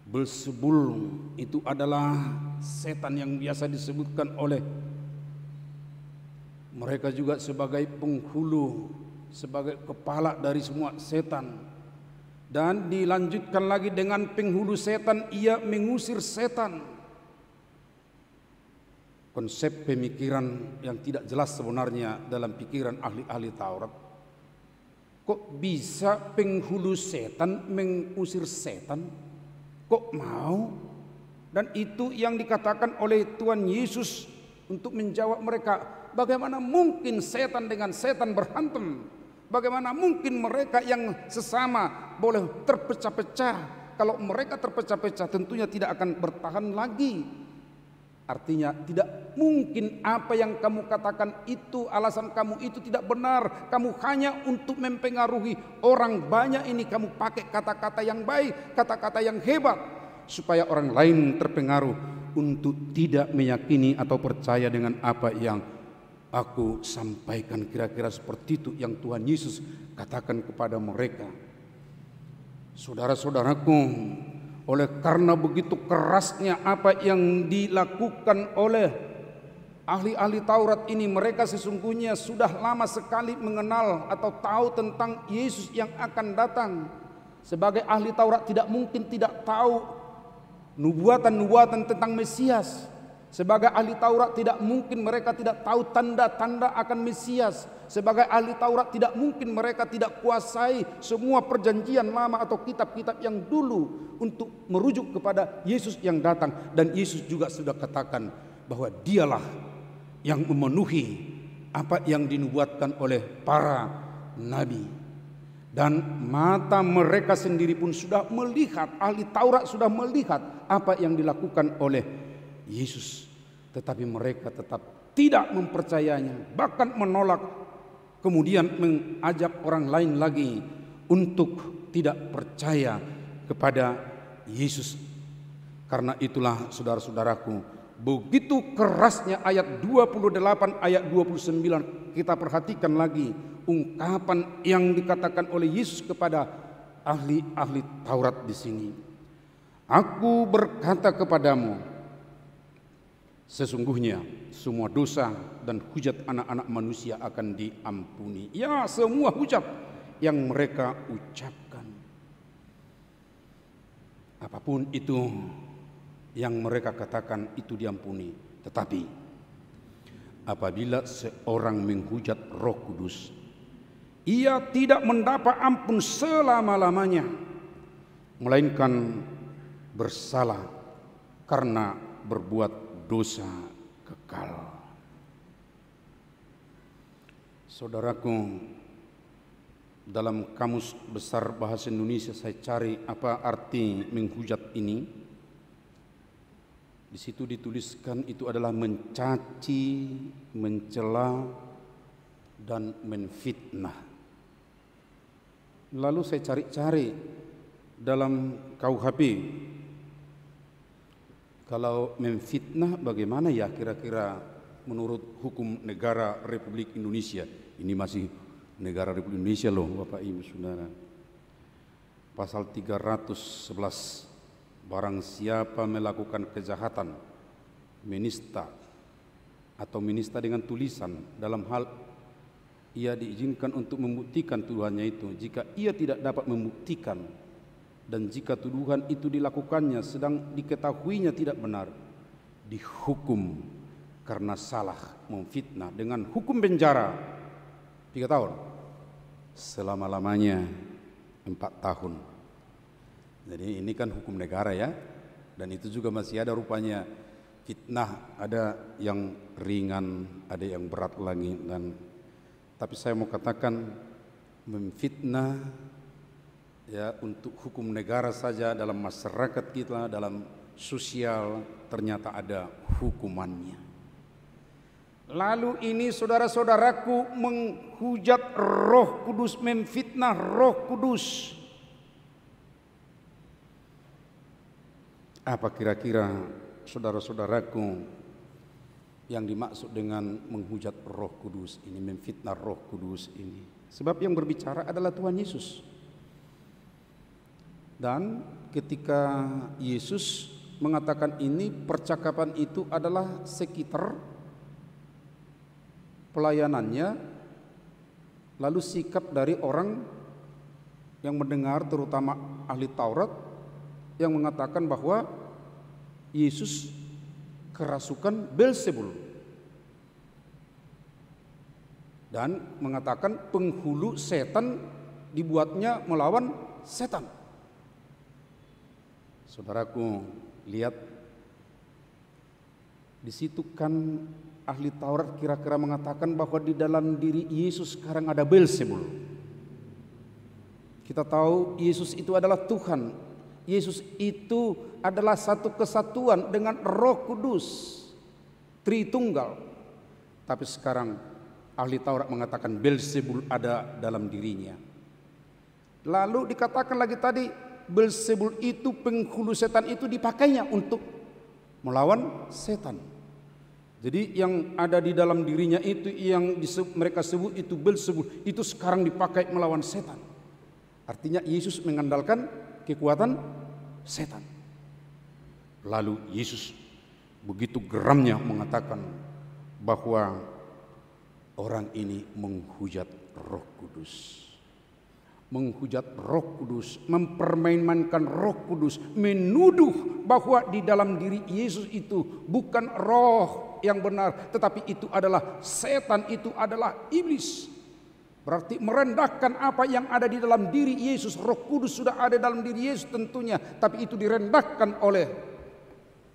Beelzebul itu adalah setan yang biasa disebutkan oleh mereka juga sebagai penghulu, sebagai kepala dari semua setan. Dan dilanjutkan lagi dengan penghulu setan, ia mengusir setan. Konsep pemikiran yang tidak jelas sebenarnya dalam pikiran ahli-ahli Taurat. Kok bisa penghulu setan mengusir setan? Kok mau? Dan itu yang dikatakan oleh Tuhan Yesus untuk menjawab mereka. Bagaimana mungkin setan dengan setan berhantam? Bagaimana mungkin mereka yang sesama boleh terpecah-pecah? Kalau mereka terpecah-pecah tentunya tidak akan bertahan lagi. Artinya tidak mungkin apa yang kamu katakan itu, alasan kamu itu tidak benar. Kamu hanya untuk mempengaruhi orang banyak ini. Kamu pakai kata-kata yang baik, kata-kata yang hebat, supaya orang lain terpengaruh untuk tidak meyakini atau percaya dengan apa yang aku sampaikan. Kira-kira seperti itu yang Tuhan Yesus katakan kepada mereka. Saudara-saudaraku, oleh karena begitu kerasnya apa yang dilakukan oleh ahli-ahli Taurat ini, mereka sesungguhnya sudah lama sekali mengenal atau tahu tentang Yesus yang akan datang. Sebagai ahli Taurat tidak mungkin tidak tahu nubuatan-nubuatan tentang Mesias. Sebagai ahli Taurat tidak mungkin mereka tidak tahu tanda-tanda akan Mesias. Sebagai ahli Taurat tidak mungkin mereka tidak kuasai semua perjanjian lama atau kitab-kitab yang dulu untuk merujuk kepada Yesus yang datang. Dan Yesus juga sudah katakan bahwa dialah yang memenuhi apa yang dinubuatkan oleh para nabi. Dan mata mereka sendiri pun sudah melihat, ahli Taurat sudah melihat apa yang dilakukan oleh Yesus. Tetapi mereka tetap tidak mempercayainya, bahkan menolak kemudian mengajak orang lain lagi untuk tidak percaya kepada Yesus. Karena itulah saudara-saudaraku, begitu kerasnya ayat 28 ayat 29, kita perhatikan lagi ungkapan yang dikatakan oleh Yesus kepada ahli-ahli Taurat di sini. Aku berkata kepadamu, sesungguhnya semua dosa dan hujat anak-anak manusia akan diampuni. Ya, semua hujat yang mereka ucapkan. Apapun itu yang mereka katakan itu diampuni. Tetapi apabila seorang menghujat Roh Kudus, ia tidak mendapat ampun selama-lamanya, melainkan bersalah karena berbuat dosa kekal. Saudaraku, dalam Kamus Besar Bahasa Indonesia saya cari apa arti menghujat ini. Di situ dituliskan itu adalah mencaci, mencela, dan menfitnah. Lalu saya cari-cari dalam KUHP, kalau memfitnah bagaimana ya kira-kira menurut hukum negara Republik Indonesia. Ini masih negara Republik Indonesia loh Bapak Ibu Saudara. Pasal 311, barang siapa melakukan kejahatan, menista atau menista dengan tulisan dalam hal ia diizinkan untuk membuktikan tuduhannya itu. Jika ia tidak dapat membuktikan dan jika tuduhan itu dilakukannya sedang diketahuinya tidak benar, dihukum karena salah memfitnah dengan hukum penjara 3 tahun, selama-lamanya 4 tahun. Jadi ini kan hukum negara ya, dan itu juga masih ada rupanya fitnah, ada yang ringan, ada yang berat lagi. Dan tapi saya mau katakan memfitnah ya untuk hukum negara saja, dalam masyarakat kita, dalam sosial ternyata ada hukumannya. Lalu ini saudara-saudaraku menghujat Roh Kudus, memfitnah Roh Kudus. Apa kira-kira saudara-saudaraku yang dimaksud dengan menghujat Roh Kudus ini, memfitnah Roh Kudus ini? Sebab yang berbicara adalah Tuhan Yesus. Dan ketika Yesus mengatakan ini, percakapan itu adalah sekitar pelayanannya, lalu sikap dari orang yang mendengar, terutama ahli Taurat, yang mengatakan bahwa Yesus kerasukan Beelzebul dan mengatakan penghulu setan dibuatnya melawan setan. Saudaraku, lihat di situ kan ahli Taurat kira-kira mengatakan bahwa di dalam diri Yesus sekarang ada Beelzebul. Kita tahu Yesus itu adalah Tuhan. Yesus itu adalah satu kesatuan dengan Roh Kudus, Tritunggal. Tapi sekarang ahli Taurat mengatakan Beelzebul ada dalam dirinya. Lalu dikatakan lagi tadi, Beelzebul itu, penghulu setan itu dipakainya untuk melawan setan. Jadi yang ada di dalam dirinya itu yang mereka sebut itu Beelzebul, itu sekarang dipakai melawan setan. Artinya Yesus mengandalkan kekuatan setan. Lalu Yesus begitu geramnya mengatakan bahwa orang ini menghujat Roh Kudus. Menghujat Roh Kudus, mempermainkan Roh Kudus, menuduh bahwa di dalam diri Yesus itu bukan roh yang benar, tetapi itu adalah setan, itu adalah iblis. Berarti merendahkan apa yang ada di dalam diri Yesus. Roh Kudus sudah ada dalam diri Yesus tentunya, tapi itu direndahkan oleh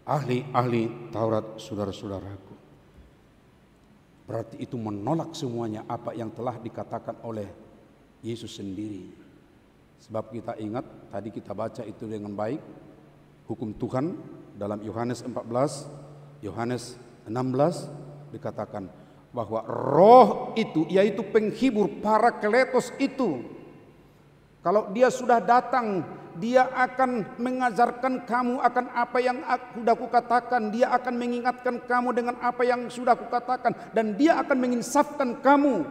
ahli-ahli Taurat, saudara-saudaraku. Berarti itu menolak semuanya apa yang telah dikatakan oleh Yesus sendiri. Sebab kita ingat, tadi kita baca itu dengan baik, hukum Tuhan dalam Yohanes 14, Yohanes 16 dikatakan, bahwa roh itu, yaitu penghibur, Parakletos itu, kalau dia sudah datang, dia akan mengajarkan kamu akan apa yang sudah kukatakan. Dia akan mengingatkan kamu dengan apa yang sudah kukatakan. Dan dia akan menginsafkan kamu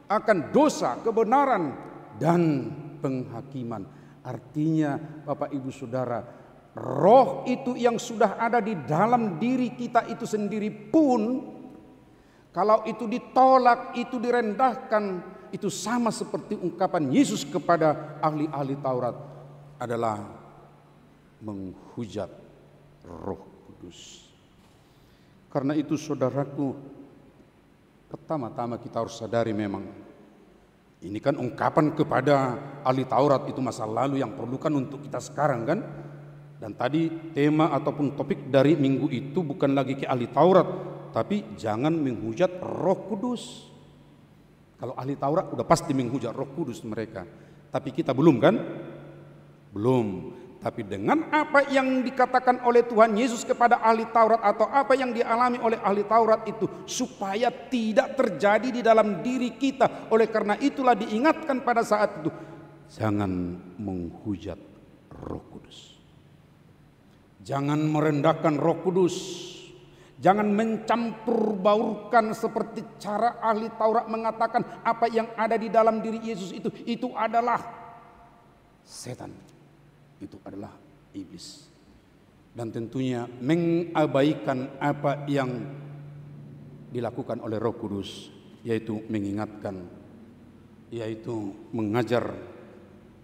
akan dosa, kebenaran, dan penghakiman. Artinya Bapak Ibu Saudara, roh itu yang sudah ada di dalam diri kita itu sendiri pun, kalau itu ditolak, itu direndahkan, itu sama seperti ungkapan Yesus kepada ahli-ahli Taurat, adalah menghujat Roh Kudus. Karena itu saudaraku, pertama-tama kita harus sadari memang ini kan ungkapan kepada ahli Taurat itu masa lalu yang perlukan untuk kita sekarang kan. Dan tadi tema ataupun topik dari minggu itu bukan lagi ke ahli Taurat, tapi jangan menghujat Roh Kudus. Kalau ahli Taurat udah pasti menghujat Roh Kudus mereka, tapi kita belum kan? Belum. Tapi dengan apa yang dikatakan oleh Tuhan Yesus kepada ahli Taurat atau apa yang dialami oleh ahli Taurat itu, supaya tidak terjadi di dalam diri kita. Oleh karena itulah diingatkan pada saat itu, jangan menghujat Roh Kudus. Jangan merendahkan Roh Kudus. Jangan mencampur baurkan seperti cara ahli Taurat mengatakan apa yang ada di dalam diri Yesus itu adalah setan. Itu adalah iblis. Dan tentunya mengabaikan apa yang dilakukan oleh Roh Kudus, yaitu mengingatkan, yaitu mengajar,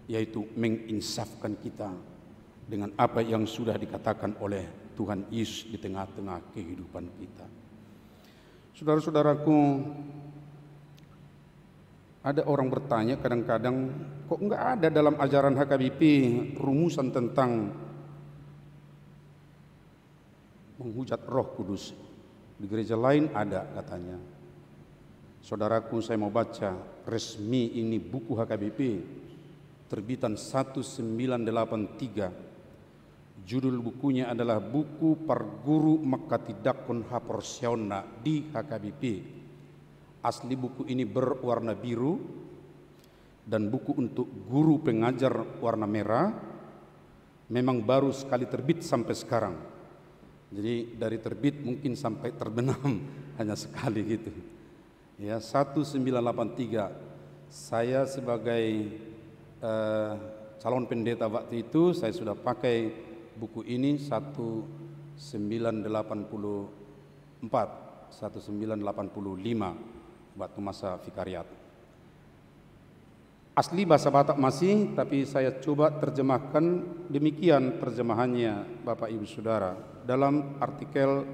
yaitu menginsafkan kita dengan apa yang sudah dikatakan oleh Tuhan Yesus di tengah-tengah kehidupan kita. Saudara-saudaraku, ada orang bertanya kadang-kadang, kok enggak ada dalam ajaran HKBP rumusan tentang menghujat Roh Kudus? Di gereja lain ada katanya. Saudaraku, saya mau baca resmi ini buku HKBP terbitan 1983. Judul bukunya adalah Buku Parguru Makatidakon Haporsiona di HKBP. Asli buku ini berwarna biru dan buku untuk guru pengajar warna merah. Memang baru sekali terbit sampai sekarang. Jadi dari terbit mungkin sampai terbenam hanya sekali gitu. Ya, 1983. Saya sebagai calon pendeta waktu itu saya sudah pakai buku ini 1985 waktu masa vikariat. Asli bahasa Batak masih, tapi saya coba terjemahkan. Demikian terjemahannya Bapak Ibu Saudara dalam artikel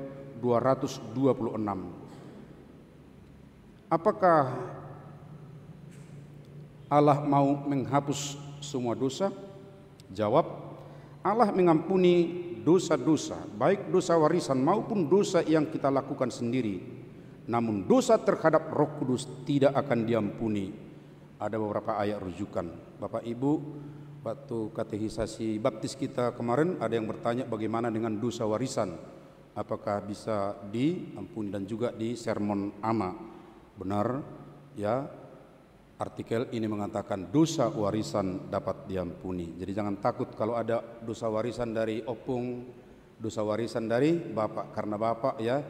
226. Apakah Allah mau menghapus semua dosa? Jawab, Allah mengampuni dosa-dosa, baik dosa warisan maupun dosa yang kita lakukan sendiri. Namun dosa terhadap Roh Kudus tidak akan diampuni. Ada beberapa ayat rujukan. Bapak Ibu, waktu katekisasi baptis kita kemarin ada yang bertanya bagaimana dengan dosa warisan, apakah bisa diampuni, dan juga di sermon Ama. Benar ya, artikel ini mengatakan dosa warisan dapat diampuni. Jadi jangan takut kalau ada dosa warisan dari opung, dosa warisan dari bapak, karena bapak ya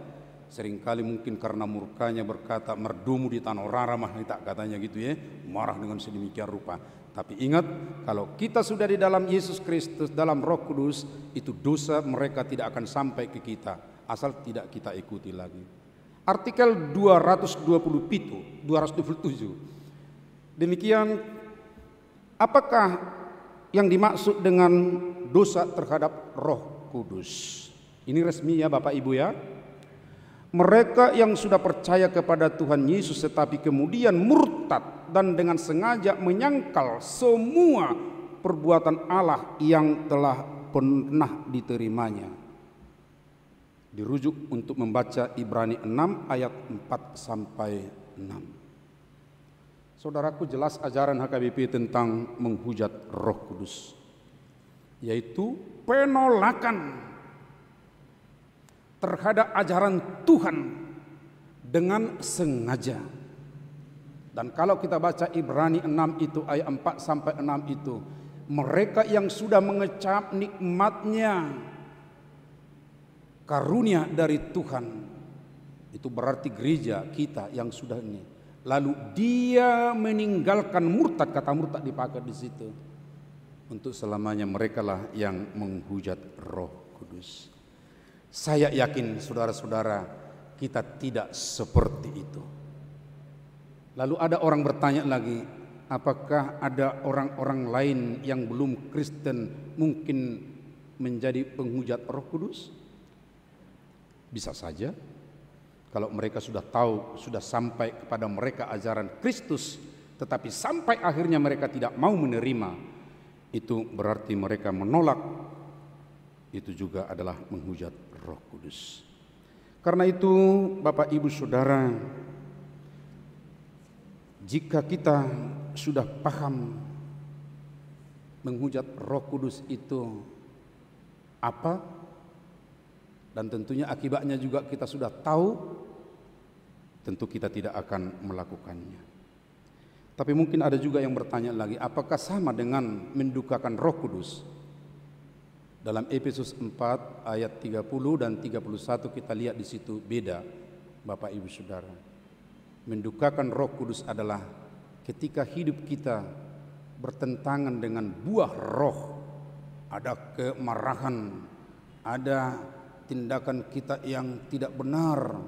seringkali mungkin karena murkanya berkata merdumu di tanah rara mah tak katanya gitu ya, marah dengan sedemikian rupa. Tapi ingat, kalau kita sudah di dalam Yesus Kristus, dalam Roh Kudus, itu dosa mereka tidak akan sampai ke kita asal tidak kita ikuti lagi. Artikel 227. Demikian, apakah yang dimaksud dengan dosa terhadap Roh Kudus? Ini resmi ya Bapak Ibu ya. Mereka yang sudah percaya kepada Tuhan Yesus tetapi kemudian murtad dan dengan sengaja menyangkal semua perbuatan Allah yang telah pernah diterimanya. Dirujuk untuk membaca Ibrani 6 ayat 4-6. Saudaraku, jelas ajaran HKBP tentang menghujat Roh Kudus, yaitu penolakan terhadap ajaran Tuhan dengan sengaja. Dan kalau kita baca Ibrani 6 itu ayat 4 sampai 6 itu, mereka yang sudah mengecap nikmatnya karunia dari Tuhan, itu berarti gereja kita yang sudah ini. Lalu dia meninggalkan murtad, kata murtad dipakai di situ. Untuk selamanya mereka lah yang menghujat Roh Kudus. Saya yakin saudara-saudara kita tidak seperti itu. Lalu ada orang bertanya lagi, apakah ada orang-orang lain yang belum Kristen mungkin menjadi penghujat Roh Kudus? Bisa saja. Kalau mereka sudah tahu, sudah sampai kepada mereka ajaran Kristus, tetapi sampai akhirnya mereka tidak mau menerima, itu berarti mereka menolak. Itu juga adalah menghujat Roh Kudus. Karena itu Bapak Ibu Saudara, jika kita sudah paham menghujat Roh Kudus itu apa, dan tentunya akibatnya juga kita sudah tahu, tentu kita tidak akan melakukannya. Tapi mungkin ada juga yang bertanya lagi, apakah sama dengan mendukakan Roh Kudus? Dalam Efesus 4 ayat 30 dan 31 kita lihat di situ beda, Bapak Ibu Saudara. Mendukakan Roh Kudus adalah ketika hidup kita bertentangan dengan buah roh, ada kemarahan, ada tindakan kita yang tidak benar,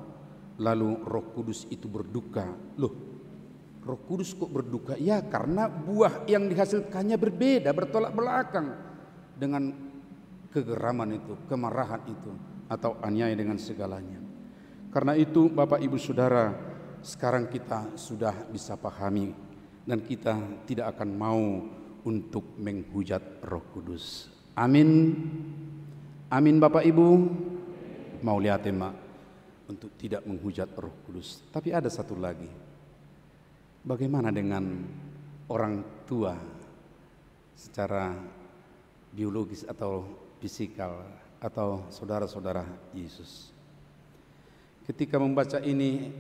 lalu Roh Kudus itu berduka. Loh, Roh Kudus kok berduka? Ya, karena buah yang dihasilkannya berbeda, bertolak belakang dengan kegeraman itu, kemarahan itu, atau aniaya dengan segalanya. Karena itu Bapak Ibu Saudara, sekarang kita sudah bisa pahami dan kita tidak akan mau untuk menghujat Roh Kudus. Amin. Amin Bapak Ibu. Mau lihat tema untuk tidak menghujat Roh Kudus. Tapi ada satu lagi. Bagaimana dengan orang tua secara biologis atau fisikal atau saudara-saudara Yesus? Ketika membaca ini,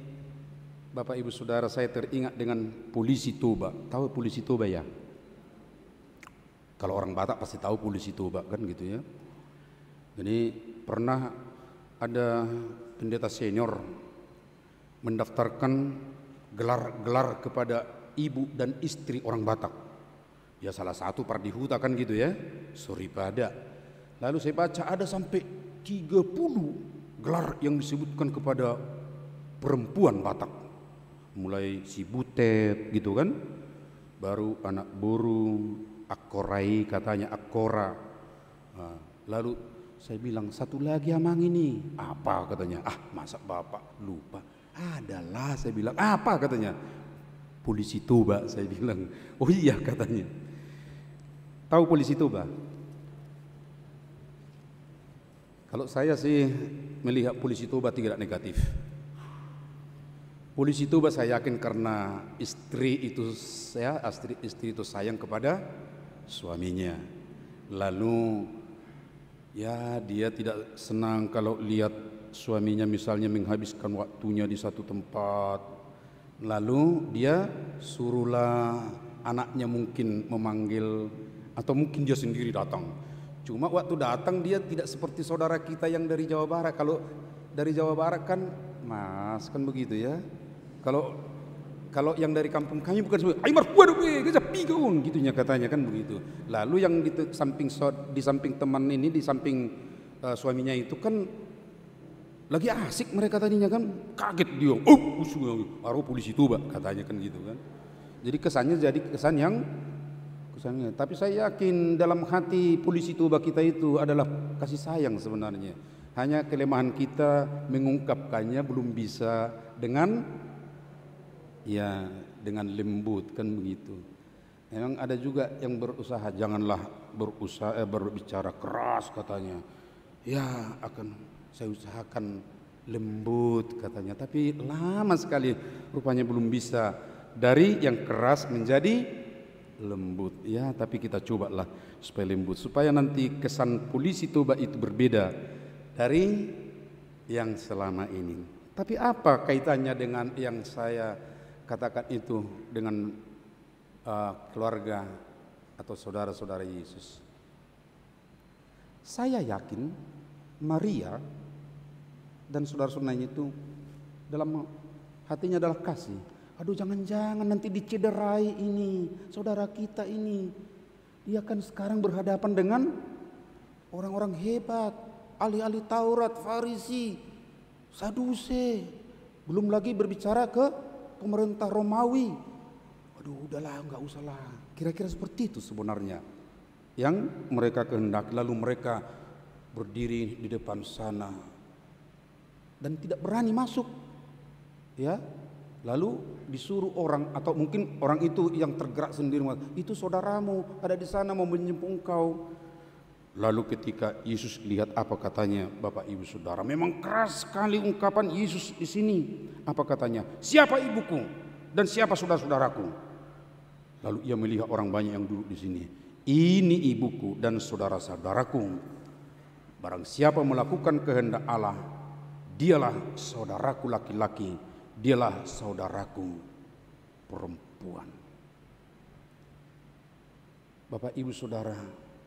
Bapak Ibu Saudara, saya teringat dengan polisi Toba. Tahu polisi Toba ya? Kalau orang Batak pasti tahu polisi Toba kan gitu ya. Jadi pernah ada pendeta senior mendaftarkan gelar-gelar kepada ibu dan istri orang Batak. Ya salah satu Pardihuta kan gitu ya, Suripada. Lalu saya baca ada sampai 30 gelar yang disebutkan kepada perempuan Batak. Mulai si Butet gitu kan, baru anak burung, Akorai katanya Akora. Nah, lalu saya bilang satu lagi amang ini apa katanya? Ah masa bapak lupa? Adalah saya bilang apa katanya? Polisi Toba saya bilang. Oh iya katanya. Tahu polisi Toba? Kalau saya sih melihat polisi Toba tidak negatif. Polisi Toba saya yakin karena istri itu sayang kepada suaminya. Lalu ya dia tidak senang kalau lihat suaminya misalnya menghabiskan waktunya di satu tempat. Lalu dia suruhlah anaknya mungkin memanggil atau mungkin dia sendiri datang. Cuma waktu datang dia tidak seperti saudara kita yang dari Jawa Barat. Kalau dari Jawa Barat kan Mas kan begitu ya. Kalau yang dari kampung kami bukan semua, "Ai marpua dobe, geus pigaun," gitunya katanya kan begitu. Lalu yang di samping teman ini, di samping suaminya itu kan lagi asik mereka tadinya kan, kaget dia. Oh, aru polisi Toba katanya kan gitu kan. Jadi kesannya kesannya. Tapi saya yakin dalam hati polisi Toba kita itu adalah kasih sayang sebenarnya. Hanya kelemahan kita mengungkapkannya belum bisa dengan lembut kan begitu. Memang ada juga yang berusaha, janganlah berbicara keras katanya. Ya akan saya usahakan lembut katanya, tapi lama sekali rupanya belum bisa dari yang keras menjadi lembut. Ya tapi kita cobalah supaya lembut, supaya nanti kesan polisi Toba itu berbeda dari yang selama ini. Tapi apa kaitannya dengan yang saya katakan itu dengan keluarga atau saudara-saudara Yesus? Saya yakin Maria dan saudara-saudaranya itu dalam hatinya adalah kasih. Aduh, jangan-jangan nanti dicederai ini saudara kita ini. Dia kan sekarang berhadapan dengan orang-orang hebat, ahli-ahli Taurat, Farisi, Sadusi, belum lagi berbicara ke pemerintah Romawi. Aduh, udahlah, nggak usah lah. Kira-kira seperti itu sebenarnya yang mereka kehendaki. Lalu mereka berdiri di depan sana dan tidak berani masuk, ya. Lalu disuruh orang, atau mungkin orang itu yang tergerak sendiri, itu saudaramu ada di sana mau menjemput engkau. Lalu ketika Yesus lihat apa katanya, Bapak Ibu Saudara, memang keras sekali ungkapan Yesus di sini. Apa katanya? Siapa ibuku dan siapa saudara-saudaraku? Lalu ia melihat orang banyak yang duduk di sini. Ini ibuku dan saudara-saudaraku. Barang siapa melakukan kehendak Allah, dialah saudaraku laki-laki, dialah saudaraku perempuan. Bapak Ibu Saudara,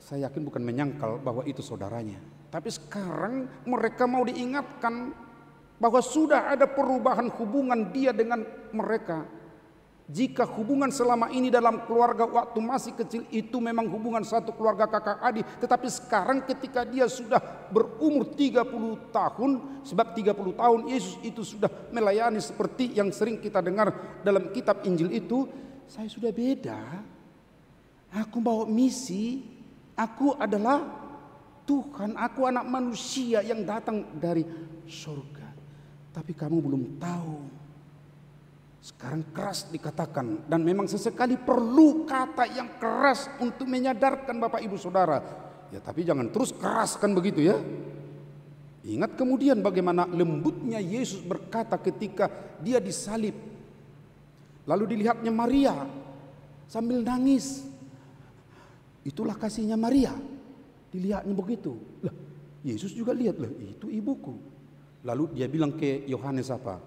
saya yakin bukan menyangkal bahwa itu saudaranya. Tapi sekarang mereka mau diingatkan bahwa sudah ada perubahan hubungan dia dengan mereka. Jika hubungan selama ini dalam keluarga waktu masih kecil itu memang hubungan satu keluarga kakak adik. Tetapi sekarang ketika dia sudah berumur 30 tahun. Sebab 30 tahun Yesus itu sudah melayani seperti yang sering kita dengar dalam kitab Injil itu. Saya sudah beda. Aku bawa misi. Aku adalah Tuhan, aku anak manusia yang datang dari surga. Tapi kamu belum tahu. Sekarang keras dikatakan, dan memang sesekali perlu kata yang keras untuk menyadarkan Bapak Ibu Saudara. Ya, tapi jangan terus keraskan begitu ya. Ingat kemudian bagaimana lembutnya Yesus berkata ketika dia disalib. Lalu dilihatnya Maria sambil nangis. Itulah kasihnya Maria. Dilihatnya begitu. Lah, Yesus juga lihat, lah itu ibuku. Lalu dia bilang ke Yohanes apa?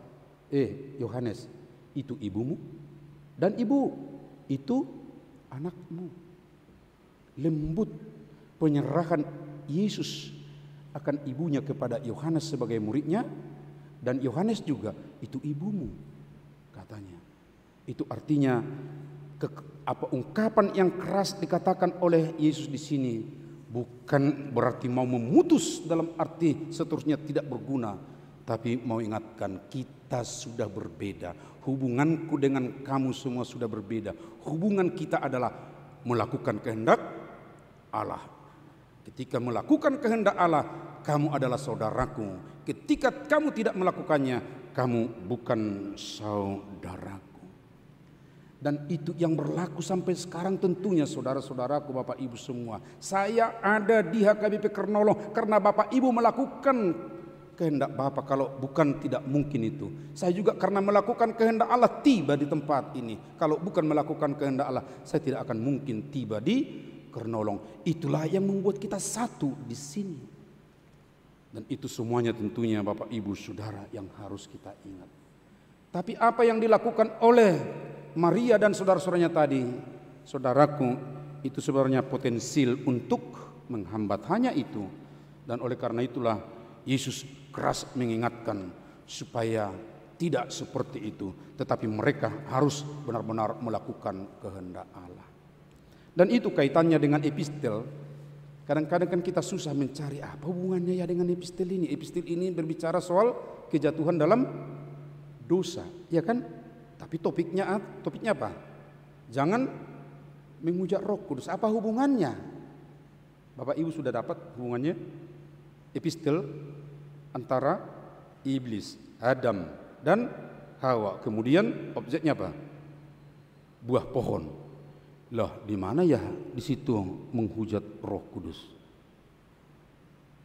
Yohanes, itu ibumu dan ibu itu anakmu. Lembut penyerahan Yesus akan ibunya kepada Yohanes sebagai muridnya, dan Yohanes juga itu ibumu katanya. Itu artinya ungkapan yang keras dikatakan oleh Yesus di sini bukan berarti mau memutus dalam arti seterusnya tidak berguna, tapi mau ingatkan kita sudah berbeda. Hubunganku dengan kamu semua sudah berbeda. Hubungan kita adalah melakukan kehendak Allah. Ketika melakukan kehendak Allah, kamu adalah saudaraku. Ketika kamu tidak melakukannya, kamu bukan saudaraku. Dan itu yang berlaku sampai sekarang tentunya saudara-saudaraku, Bapak Ibu semua. Saya ada di HKBP Kernolong karena Bapak Ibu melakukan kehendak Bapa. Kalau bukan tidak mungkin itu. Saya juga karena melakukan kehendak Allah tiba di tempat ini. Kalau bukan melakukan kehendak Allah, saya tidak akan mungkin tiba di Kernolong. Itulah yang membuat kita satu di sini. Dan itu semuanya tentunya Bapak Ibu Saudara yang harus kita ingat. Tapi apa yang dilakukan oleh Maria dan saudara-saudaranya tadi, saudaraku, itu sebenarnya potensial untuk menghambat. Hanya itu. Dan oleh karena itulah Yesus keras mengingatkan supaya tidak seperti itu. Tetapi mereka harus benar-benar melakukan kehendak Allah. Dan itu kaitannya dengan epistel. Kadang-kadang kan kita susah mencari apa hubungannya ya dengan epistel ini. Epistel ini berbicara soal kejatuhan dalam dosa, ya kan? Tapi topiknya apa? Jangan menghujat Roh Kudus. Apa hubungannya? Bapak Ibu sudah dapat hubungannya? Epistel antara iblis, Adam dan Hawa. Kemudian objeknya apa? Buah pohon. Lah, di mana ya di situ menghujat Roh Kudus?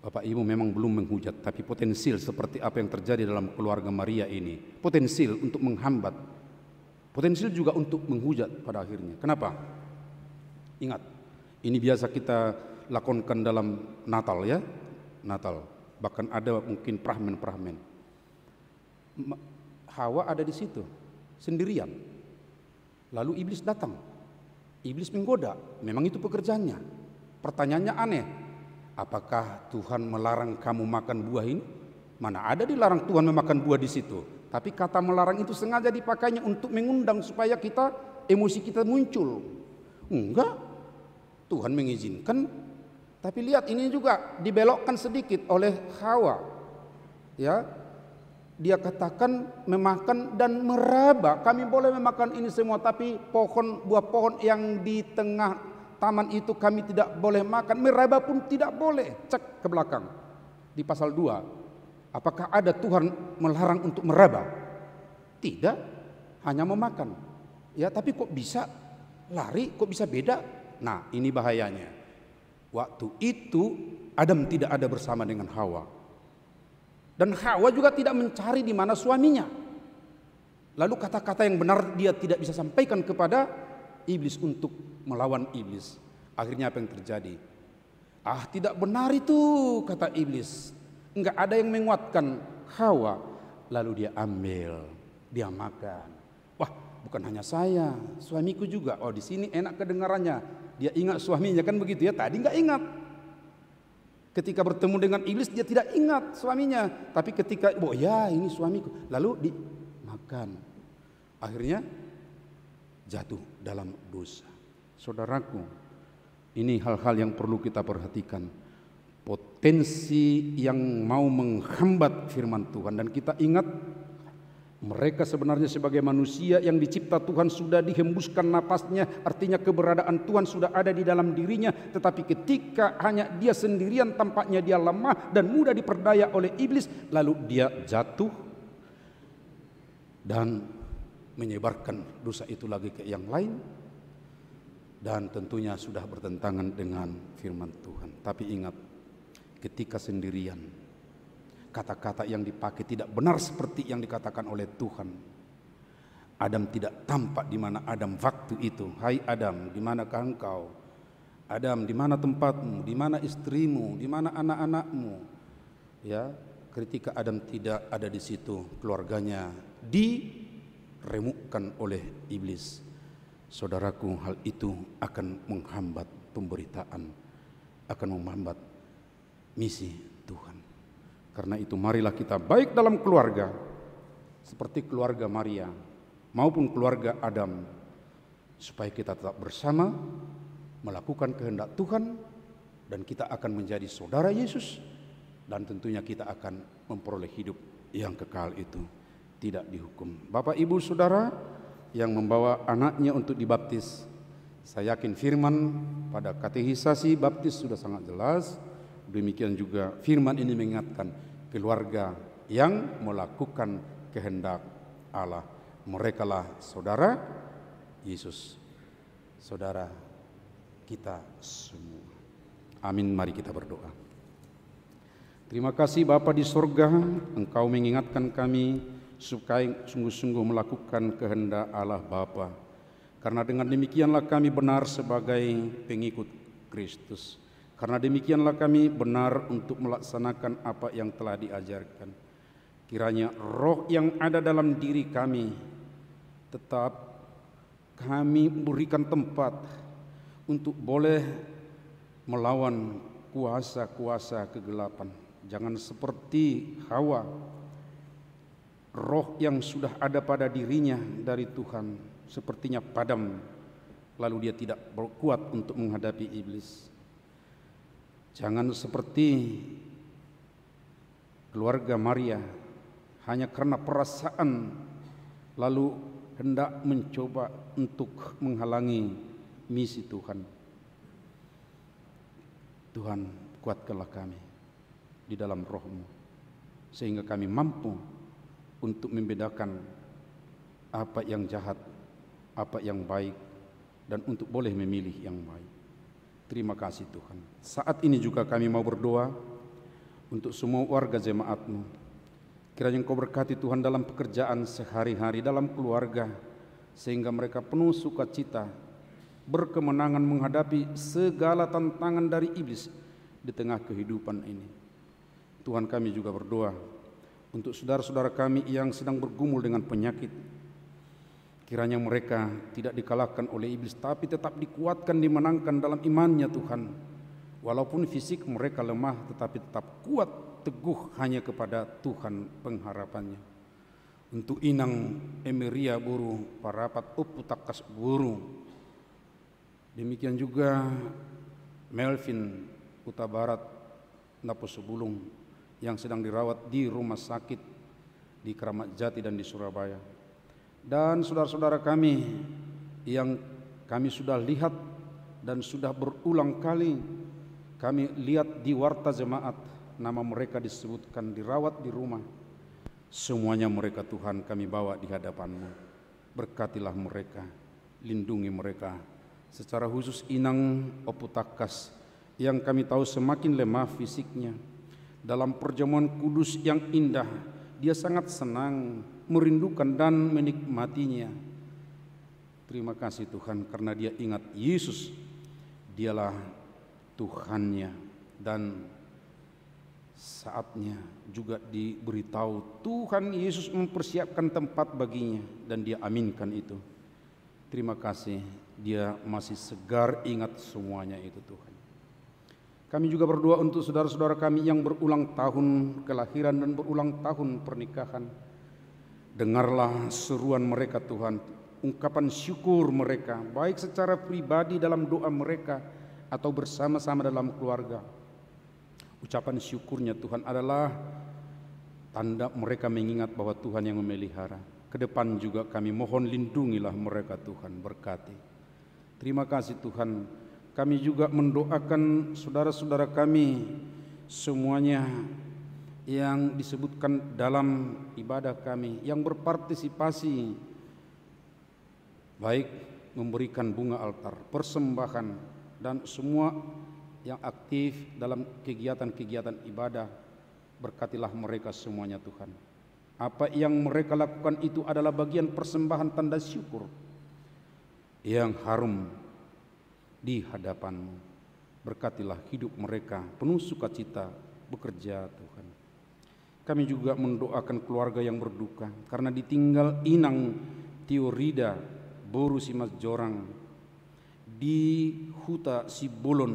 Bapak Ibu memang belum menghujat, tapi potensial seperti apa yang terjadi dalam keluarga Maria ini. Potensial untuk menghambat. Potensial juga untuk menghujat pada akhirnya. Kenapa? Ingat, ini biasa kita lakonkan dalam Natal ya. Natal. Bahkan ada mungkin prahmen-prahmen. Hawa ada di situ sendirian. Lalu iblis datang. Iblis menggoda. Memang itu pekerjaannya. Pertanyaannya aneh. Apakah Tuhan melarang kamu makan buah ini? Mana ada dilarang Tuhan memakan buah di situ. Tapi kata melarang itu sengaja dipakainya untuk mengundang supaya emosi kita muncul. Enggak. Tuhan mengizinkan. Tapi lihat ini juga dibelokkan sedikit oleh Hawa. Ya. Dia katakan memakan dan meraba. Kami boleh memakan ini semua, tapi buah pohon yang di tengah taman itu kami tidak boleh makan. Meraba pun tidak boleh. Cek ke belakang di pasal 2. Apakah ada Tuhan melarang untuk meraba? Tidak, hanya memakan. Ya, tapi kok bisa lari, kok bisa beda? Nah, ini bahayanya. Waktu itu Adam tidak ada bersama dengan Hawa. Dan Hawa juga tidak mencari di mana suaminya. Lalu kata-kata yang benar dia tidak bisa sampaikan kepada iblis untuk melawan iblis. Akhirnya apa yang terjadi? Tidak benar itu, kata iblis. Enggak ada yang menguatkan Hawa. Lalu dia ambil, dia makan. Wah, bukan hanya saya, suamiku juga. Oh, di sini enak kedengarannya. Dia ingat suaminya, kan begitu ya? Tadi enggak ingat. Ketika bertemu dengan iblis dia tidak ingat suaminya, tapi ketika ini suamiku, lalu dimakan. Akhirnya jatuh dalam dosa. Saudaraku, ini hal-hal yang perlu kita perhatikan. Potensi yang mau menghambat firman Tuhan, dan kita ingat mereka sebenarnya sebagai manusia yang dicipta Tuhan sudah dihembuskan napasnya, artinya keberadaan Tuhan sudah ada di dalam dirinya. Tetapi ketika hanya dia sendirian, tampaknya dia lemah dan mudah diperdaya oleh iblis. Lalu dia jatuh dan menyebarkan dosa itu lagi ke yang lain. Dan tentunya sudah bertentangan dengan firman Tuhan. Tapi ingat, ketika sendirian, kata-kata yang dipakai tidak benar seperti yang dikatakan oleh Tuhan. Adam tidak tampak di mana Adam waktu itu. Hai Adam, di manakah engkau? Adam, di mana tempatmu? Di mana istrimu? Di mana anak-anakmu? Ya, ketika Adam tidak ada di situ, keluarganya diremukkan oleh iblis. Saudaraku, hal itu akan menghambat pemberitaan, akan menghambat misi Tuhan. Karena itu marilah kita baik dalam keluarga seperti keluarga Maria maupun keluarga Adam, supaya kita tetap bersama melakukan kehendak Tuhan, dan kita akan menjadi saudara Yesus, dan tentunya kita akan memperoleh hidup yang kekal itu, tidak dihukum. Bapak, Ibu, Saudara yang membawa anaknya untuk dibaptis, saya yakin firman pada katekisasi baptis sudah sangat jelas. Demikian juga firman ini mengingatkan keluarga yang melakukan kehendak Allah. Merekalah saudara Yesus, saudara kita semua. Amin. Mari kita berdoa. Terima kasih Bapa di sorga, Engkau mengingatkan kami supaya sungguh-sungguh melakukan kehendak Allah Bapa. Karena dengan demikianlah kami benar sebagai pengikut Kristus. Karena demikianlah kami benar untuk melaksanakan apa yang telah diajarkan. Kiranya roh yang ada dalam diri kami tetap kami berikan tempat untuk boleh melawan kuasa-kuasa kegelapan. Jangan seperti Hawa, roh yang sudah ada pada dirinya dari Tuhan sepertinya padam, lalu dia tidak berkuat untuk menghadapi iblis. Jangan seperti keluarga Maria, hanya karena perasaan lalu hendak mencoba untuk menghalangi misi Tuhan. Tuhan, kuatkanlah kami di dalam roh-Mu, sehingga kami mampu untuk membedakan apa yang jahat, apa yang baik, dan untuk boleh memilih yang baik. Terima kasih Tuhan. Saat ini juga kami mau berdoa untuk semua warga jemaat-Mu. Kiranya Engkau berkati Tuhan dalam pekerjaan sehari-hari, dalam keluarga, sehingga mereka penuh sukacita, berkemenangan menghadapi segala tantangan dari iblis di tengah kehidupan ini. Tuhan, kami juga berdoa Untuk saudara-saudara kami yang sedang bergumul dengan penyakit, kiranya mereka tidak dikalahkan oleh iblis, tapi tetap dikuatkan, dimenangkan dalam imannya Tuhan. Walaupun fisik mereka lemah, tetapi tetap kuat, teguh hanya kepada Tuhan pengharapannya. Untuk Inang Emeria Buru, Parapat Uputakas Buru, demikian juga Melvin Utabarat Naposubulung yang sedang dirawat di rumah sakit di Keramat Jati dan di Surabaya. Dan saudara-saudara kami yang kami sudah lihat dan sudah berulang kali kami lihat di warta jemaat, nama mereka disebutkan dirawat di rumah. Semuanya mereka Tuhan kami bawa di hadapan-Mu. Berkatilah mereka, lindungi mereka. Secara khusus Inang Oputakas yang kami tahu semakin lemah fisiknya. Dalam perjamuan kudus yang indah, dia sangat senang, merindukan dan menikmatinya. Terima kasih Tuhan karena dia ingat Yesus, dialah Tuhannya. Dan saatnya juga diberitahu Tuhan Yesus mempersiapkan tempat baginya dan dia aminkan itu. Terima kasih, dia masih segar ingat semuanya itu Tuhan. Kami juga berdoa untuk saudara-saudara kami yang berulang tahun kelahiran dan berulang tahun pernikahan. Dengarlah seruan mereka Tuhan, ungkapan syukur mereka, baik secara pribadi dalam doa mereka atau bersama-sama dalam keluarga. Ucapan syukurnya Tuhan adalah tanda mereka mengingat bahwa Tuhan yang memelihara. Ke depan juga kami mohon lindungilah mereka Tuhan, berkati. Terima kasih Tuhan. Kami juga mendoakan saudara-saudara kami semuanya yang disebutkan dalam ibadah kami, yang berpartisipasi baik memberikan bunga altar, persembahan, dan semua yang aktif dalam kegiatan-kegiatan ibadah. Berkatilah mereka semuanya Tuhan. Apa yang mereka lakukan itu adalah bagian persembahan tanda syukur yang harum di hadapan-Mu. Berkatilah hidup mereka penuh sukacita bekerja Tuhan. Kami juga mendoakan keluarga yang berduka karena ditinggal Inang Tiorida Boru Simas Jorang di Huta Sibolon,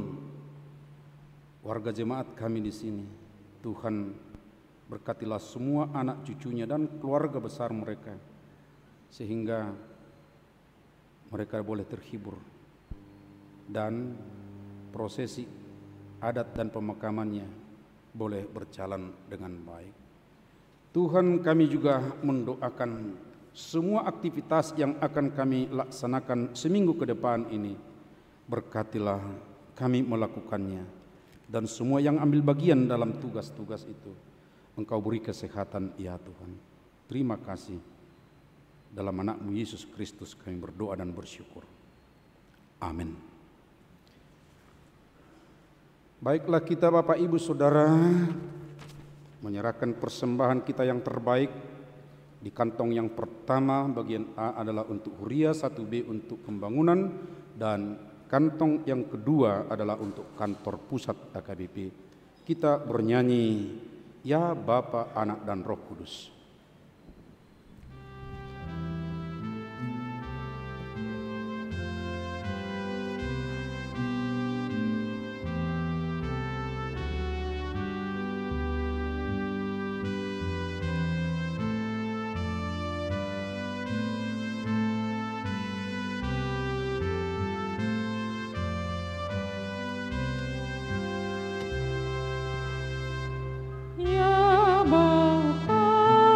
warga jemaat kami di sini. Tuhan berkatilah semua anak cucunya dan keluarga besar mereka sehingga mereka boleh terhibur dan prosesi adat dan pemakamannya boleh berjalan dengan baik. Tuhan, kami juga mendoakan semua aktivitas yang akan kami laksanakan seminggu ke depan ini. Berkatilah kami melakukannya dan semua yang ambil bagian dalam tugas-tugas itu. Engkau beri kesehatan ya Tuhan. Terima kasih. Dalam anak-Mu Yesus Kristus kami berdoa dan bersyukur. Amin. Baiklah kita Bapak Ibu Saudara menyerahkan persembahan kita yang terbaik. Di kantong yang pertama bagian A adalah untuk Huria, 1B untuk pembangunan, dan kantong yang kedua adalah untuk kantor pusat AKBP. Kita bernyanyi Ya Bapa, Anak dan Roh Kudus. Ya Bapa,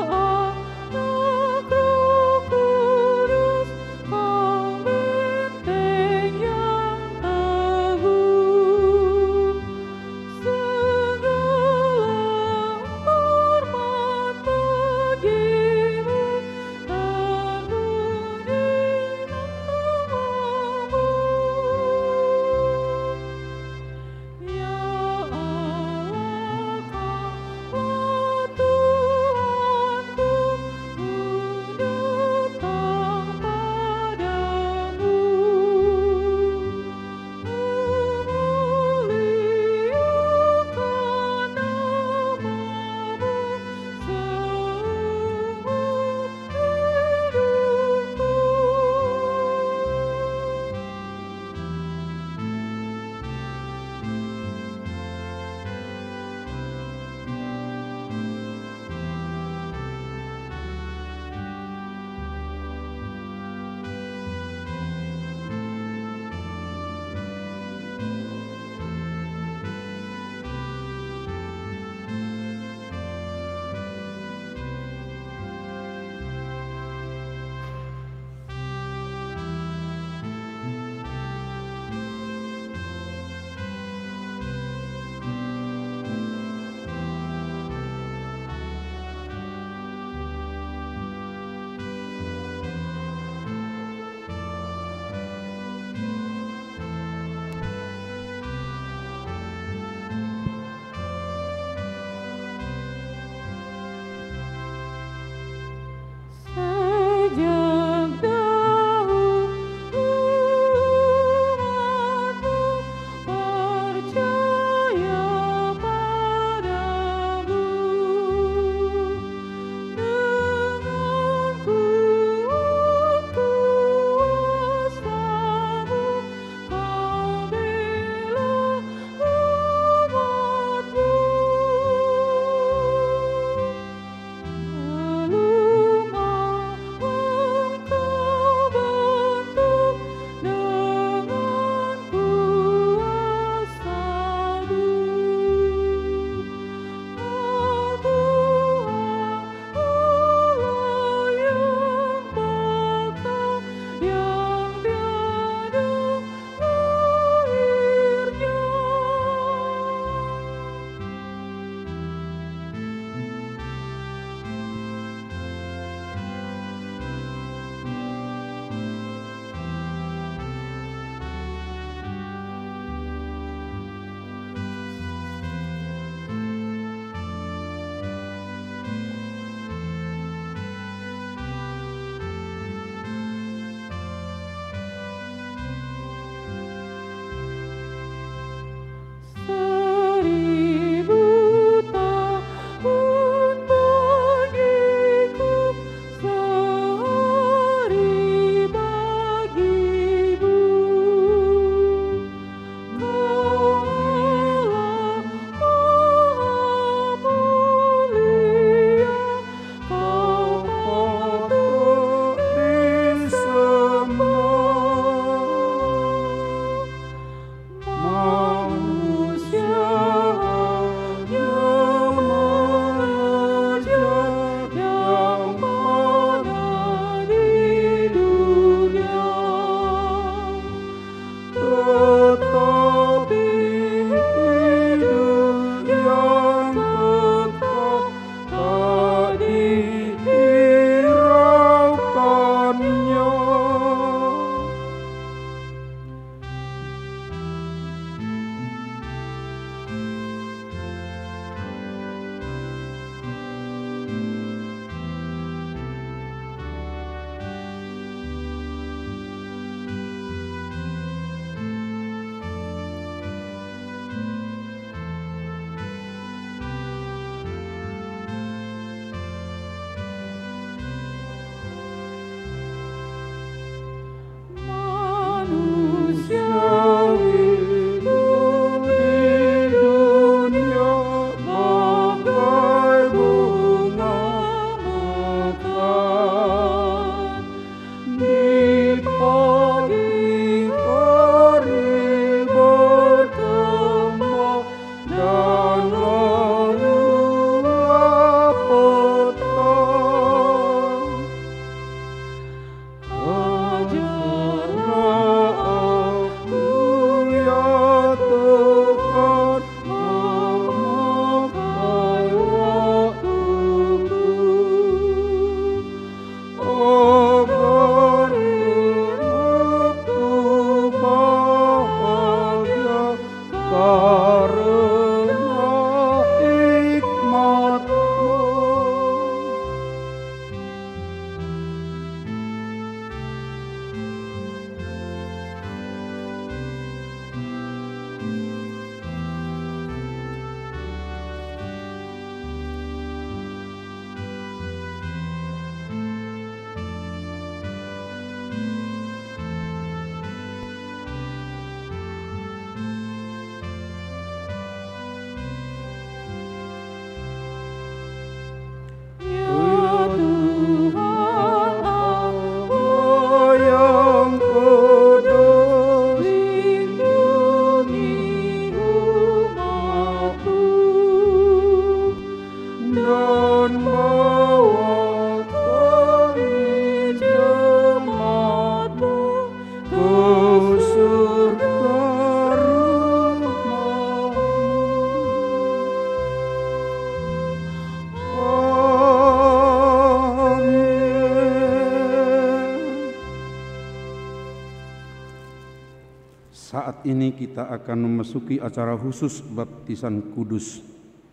Saat ini kita akan memasuki acara khusus baptisan kudus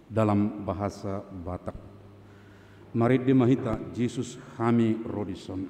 dalam bahasa Batak. Mari dimahita Yesus kami Rodison.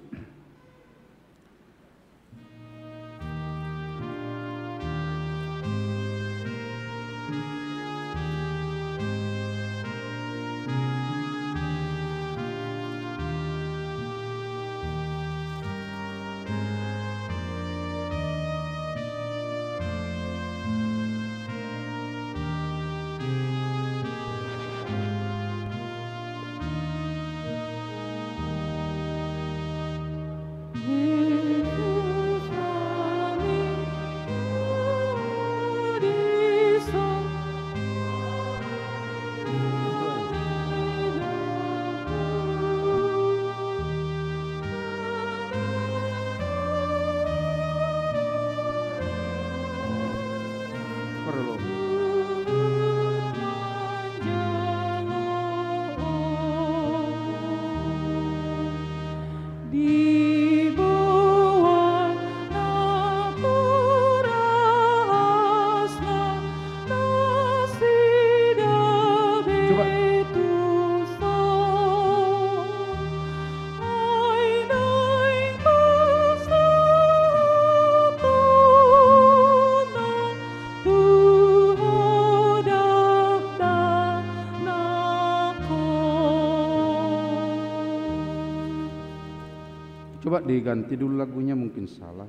Coba diganti dulu lagunya, mungkin salah.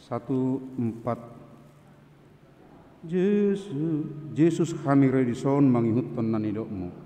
1, 4. Yesus kami redison mangihut tenan hidupmu.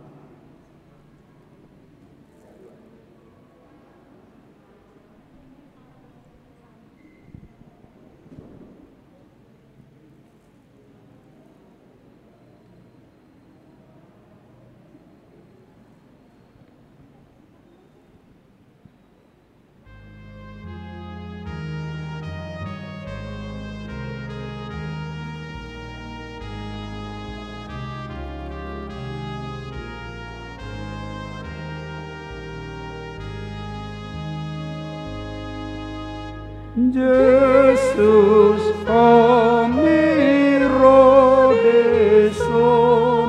Yesus kami rodeson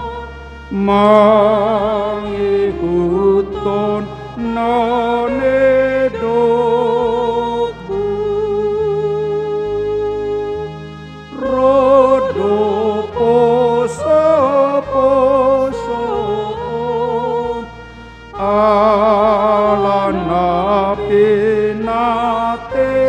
mangihuton nanedoku rodo poso alana penate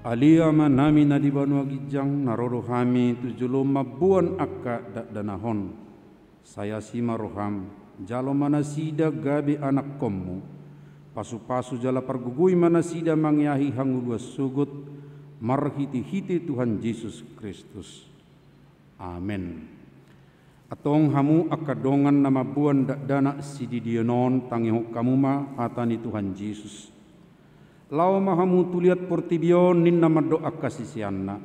Aliama nami nadi banua gijang naroro hami tujuloma buan akka danahon. Saya sima roham jalo mana sida gabi anak kommu. Pasu-pasu jala pergugui mana sida mangyahi hangudua sugut marhiti-hiti Tuhan Yesus Kristus. Amin. Atong hamu akadongan nama buan dana sididionon tangihok kamuma hatani Tuhan Yesus. Lau mahamu tuliat portibion nin nama doa kasisianna.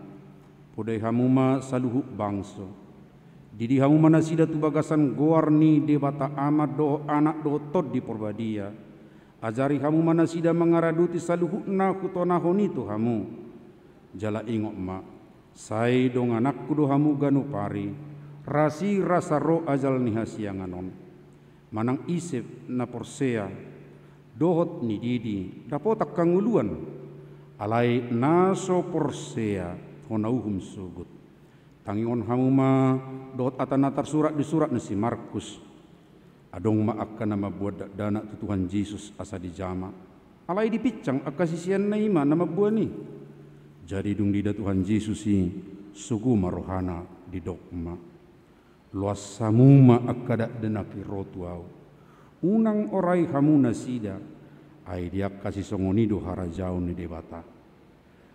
Podai hamuma saluhu bangso. Didi hamuma nasida tu bagasan goarni debata amat do anak do tod di porbadia. Ajari hamuma nasida mengaraduti saluhu na kutona honi tu hamu. jala ingok ma sai dong anakku dohamu ganu pari rasi rasa ro ajal nihasianganon manang isep na porsea dohot ni didi dapotak kanguluan alai naso porsea honauhum sugut tangingon hamu ma dohot atanatar surat di surat nasi Markus adong ma akka nama buat dana tu Tuhan Yesus asa di jama alai dipicang akka sisian na ima nama buat ni jadi dung dida Tuhan Yesus si sugu marohana di dokma luas samuma akka dak denaki rotuau unang orai hamu nasida ai dia kasih songonido harajau ni debata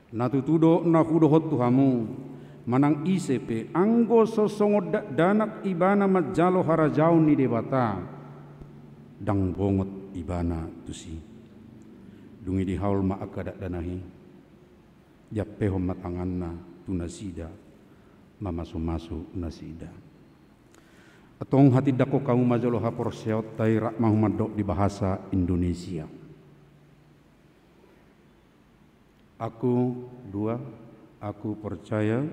natutudo na hudohot tuhamu manang isepe anggo sosongod danak ibana majalo harajau ni debata dang bongot ibana tusi dungi di haul ma akada danahi japehom matanganna tu nasida mamasu-masu nasida atong hati dako kamu majalo hapor seot tai rak mahumadok di bahasa Indonesia aku percaya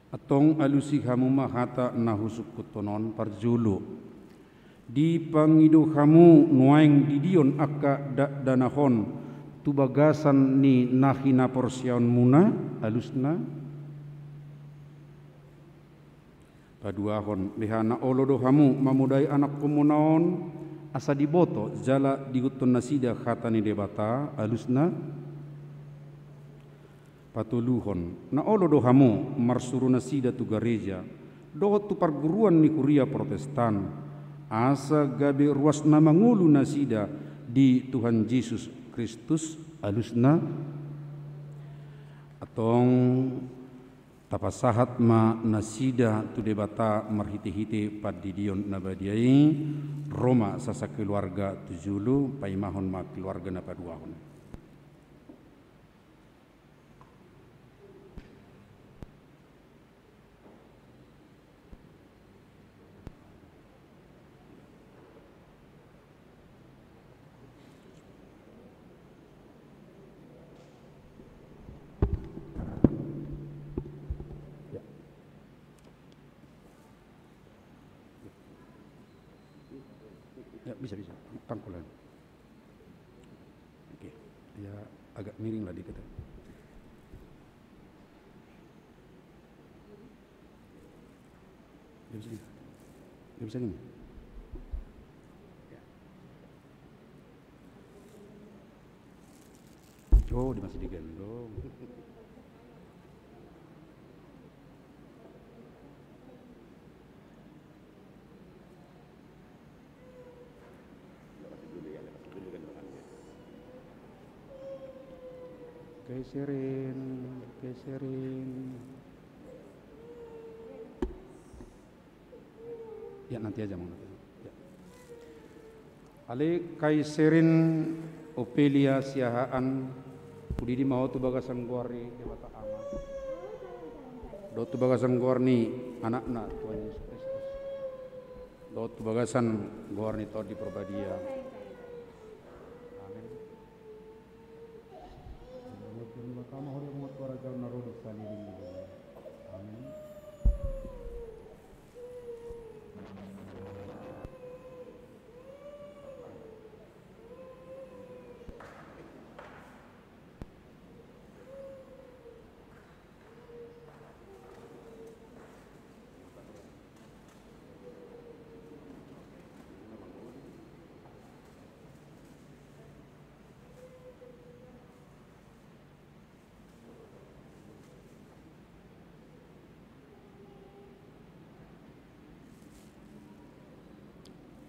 atong alusi hamu mahata nahusuk kutonon parjulu di pangido hamu nuaing didion akka danahon tu bagasan ni nahina porsiaon muna alusna paduahon lihana olodo hamu mamudai anak komunaon asa diboto jala diguton nasida khatani debata alusna patuluhon na olo do hamu marsuru nasida tu gereja dohot tu perguruan ni kuria Protestan asa gabe ruas nama ngulu nasida di Tuhan Yesus Kristus alusna atong tapasahat ma nasida tu debata marhiti-hiti padidion nabadiai Roma sasa keluarga tujulu paimahon ma keluarga napaduahon. Ya, bisa pangkulan. Oke, ya agak miring lah dikit. Dia bisa gini. Oh, dia masih digendong. Geserin. Ya nanti aja mau. Ya. Ale kaiserin Opelia siahaan udidi mau tu bagasan guarni dewata ama. Do tu bagasan guarni anak-anak Tuhan Yesus Kristus. Do tu bagasan guarni to di perbadia. Amin.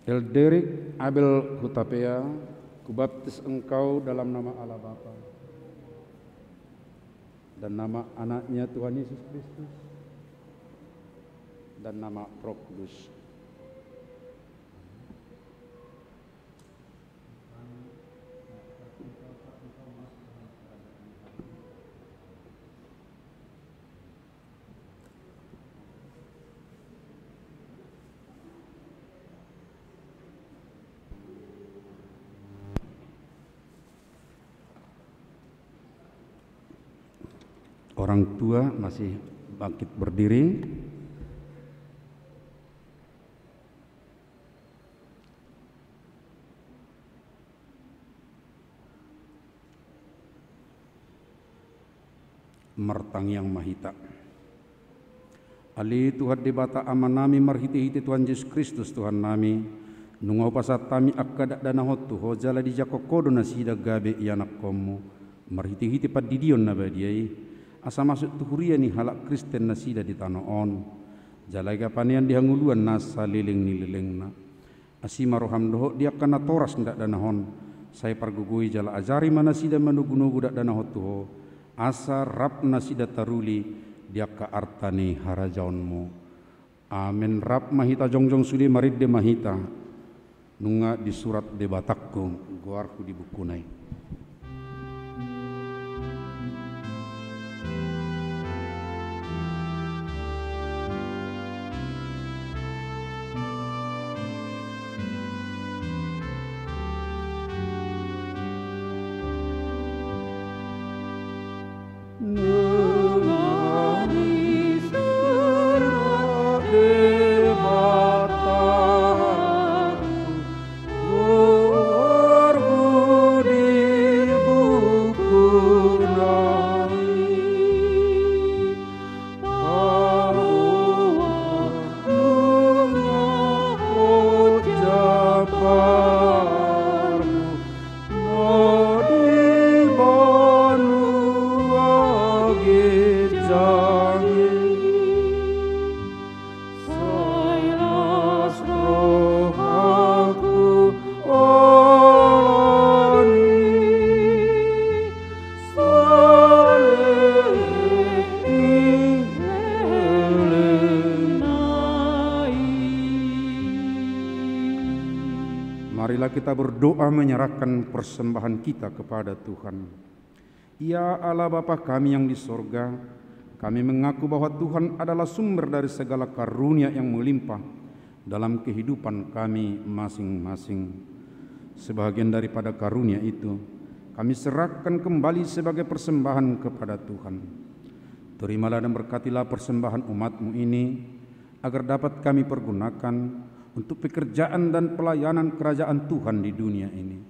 Elderick Abel Hutapea, kubaptis engkau dalam nama Allah Bapa dan nama anaknya Tuhan Yesus Kristus dan nama Roh Kudus. Orang tua masih bangkit berdiri. Martang yang mahita. Ali Tuhan debata amanami marhiti-hiti Tuhan Yesus Kristus Tuhan nami. Nungau pasatami akkadak dana hotu hojala di jakokodo nasida gabe ianak komu. Marhiti-hiti padidion nabadiai. Asa masuk tuhuria ni halak Kristen nasida di tanah on. Jalai kapanian dihanguluan nasa liling ni lilingna. Asima roham doho dia kana toras ndak danahon. Saya pargugui jala ajari mana sida manugu-nugu dak danahot tuho. Asa rap nasida taruli dia ka artani harajaunmu. Amin. Rap mahita jongjong suli marid de mahita. Nunga di surat de batakku guarku di bukunai. Marilah kita berdoa menyerahkan persembahan kita kepada Tuhan. Ya Allah Bapa kami yang di sorga, kami mengaku bahwa Tuhan adalah sumber dari segala karunia yang melimpah dalam kehidupan kami masing-masing. Sebahagian daripada karunia itu, kami serahkan kembali sebagai persembahan kepada Tuhan. Terimalah dan berkatilah persembahan umat-Mu ini, agar dapat kami pergunakan untuk pekerjaan dan pelayanan kerajaan Tuhan di dunia ini.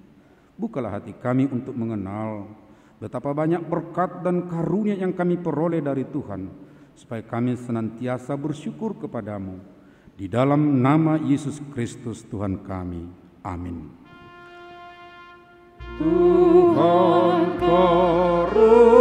Bukalah hati kami untuk mengenal betapa banyak berkat dan karunia yang kami peroleh dari Tuhan, supaya kami senantiasa bersyukur kepadamu. Di dalam nama Yesus Kristus Tuhan kami. Amin. Tuhan karunia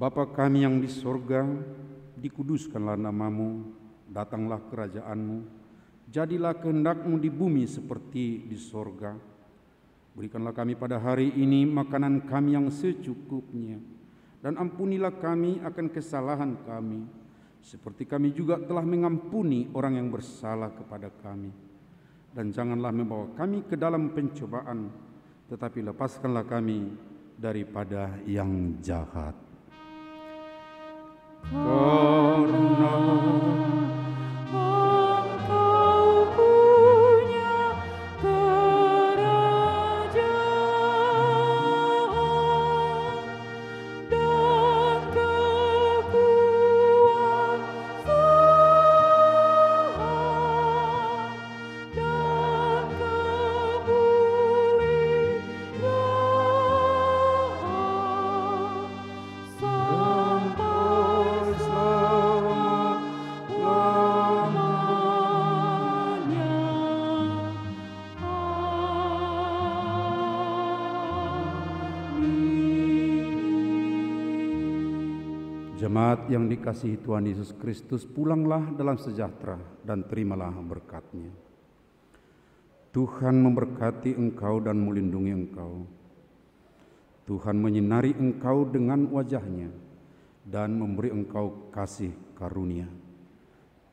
Bapa kami yang di sorga, dikuduskanlah namamu, datanglah kerajaanmu, jadilah kehendak-Mu di bumi seperti di sorga. Berikanlah kami pada hari ini makanan kami yang secukupnya, dan ampunilah kami akan kesalahan kami, seperti kami juga telah mengampuni orang yang bersalah kepada kami. Dan janganlah membawa kami ke dalam pencobaan, tetapi lepaskanlah kami daripada yang jahat. Karena Engkau Jemaat yang dikasihi Tuhan Yesus Kristus, pulanglah dalam sejahtera dan terimalah berkat-Nya. Tuhan memberkati engkau dan melindungi engkau. Tuhan menyinari engkau dengan wajah-Nya dan memberi engkau kasih karunia.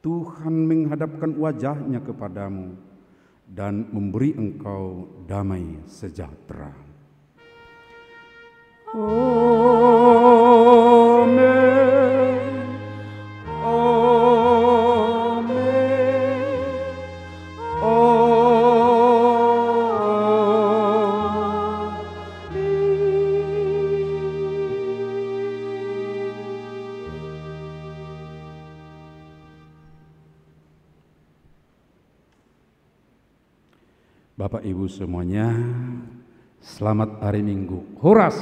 Tuhan menghadapkan wajah-Nya kepadamu dan memberi engkau damai sejahtera. Bapak Ibu semuanya, selamat hari Minggu. Horas!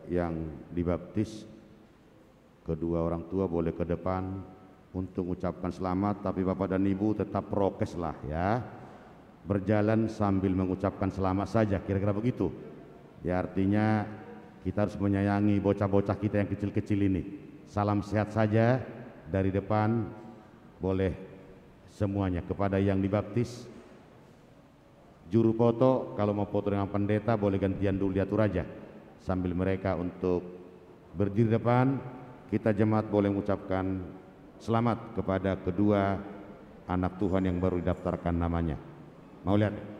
Yang dibaptis, kedua orang tua boleh ke depan untuk mengucapkan selamat, tapi Bapak dan Ibu tetap prokes lah ya. Berjalan sambil mengucapkan selamat saja, kira-kira begitu. Ya, artinya kita harus menyayangi bocah-bocah kita yang kecil-kecil ini. Salam sehat saja dari depan, boleh semuanya. Kepada yang dibaptis, juru foto kalau mau foto dengan pendeta boleh gantian dulu, diatur aja sambil mereka untuk berdiri depan. Kita jemaat boleh mengucapkan selamat kepada kedua anak Tuhan yang baru didaftarkan namanya. Mau lihat?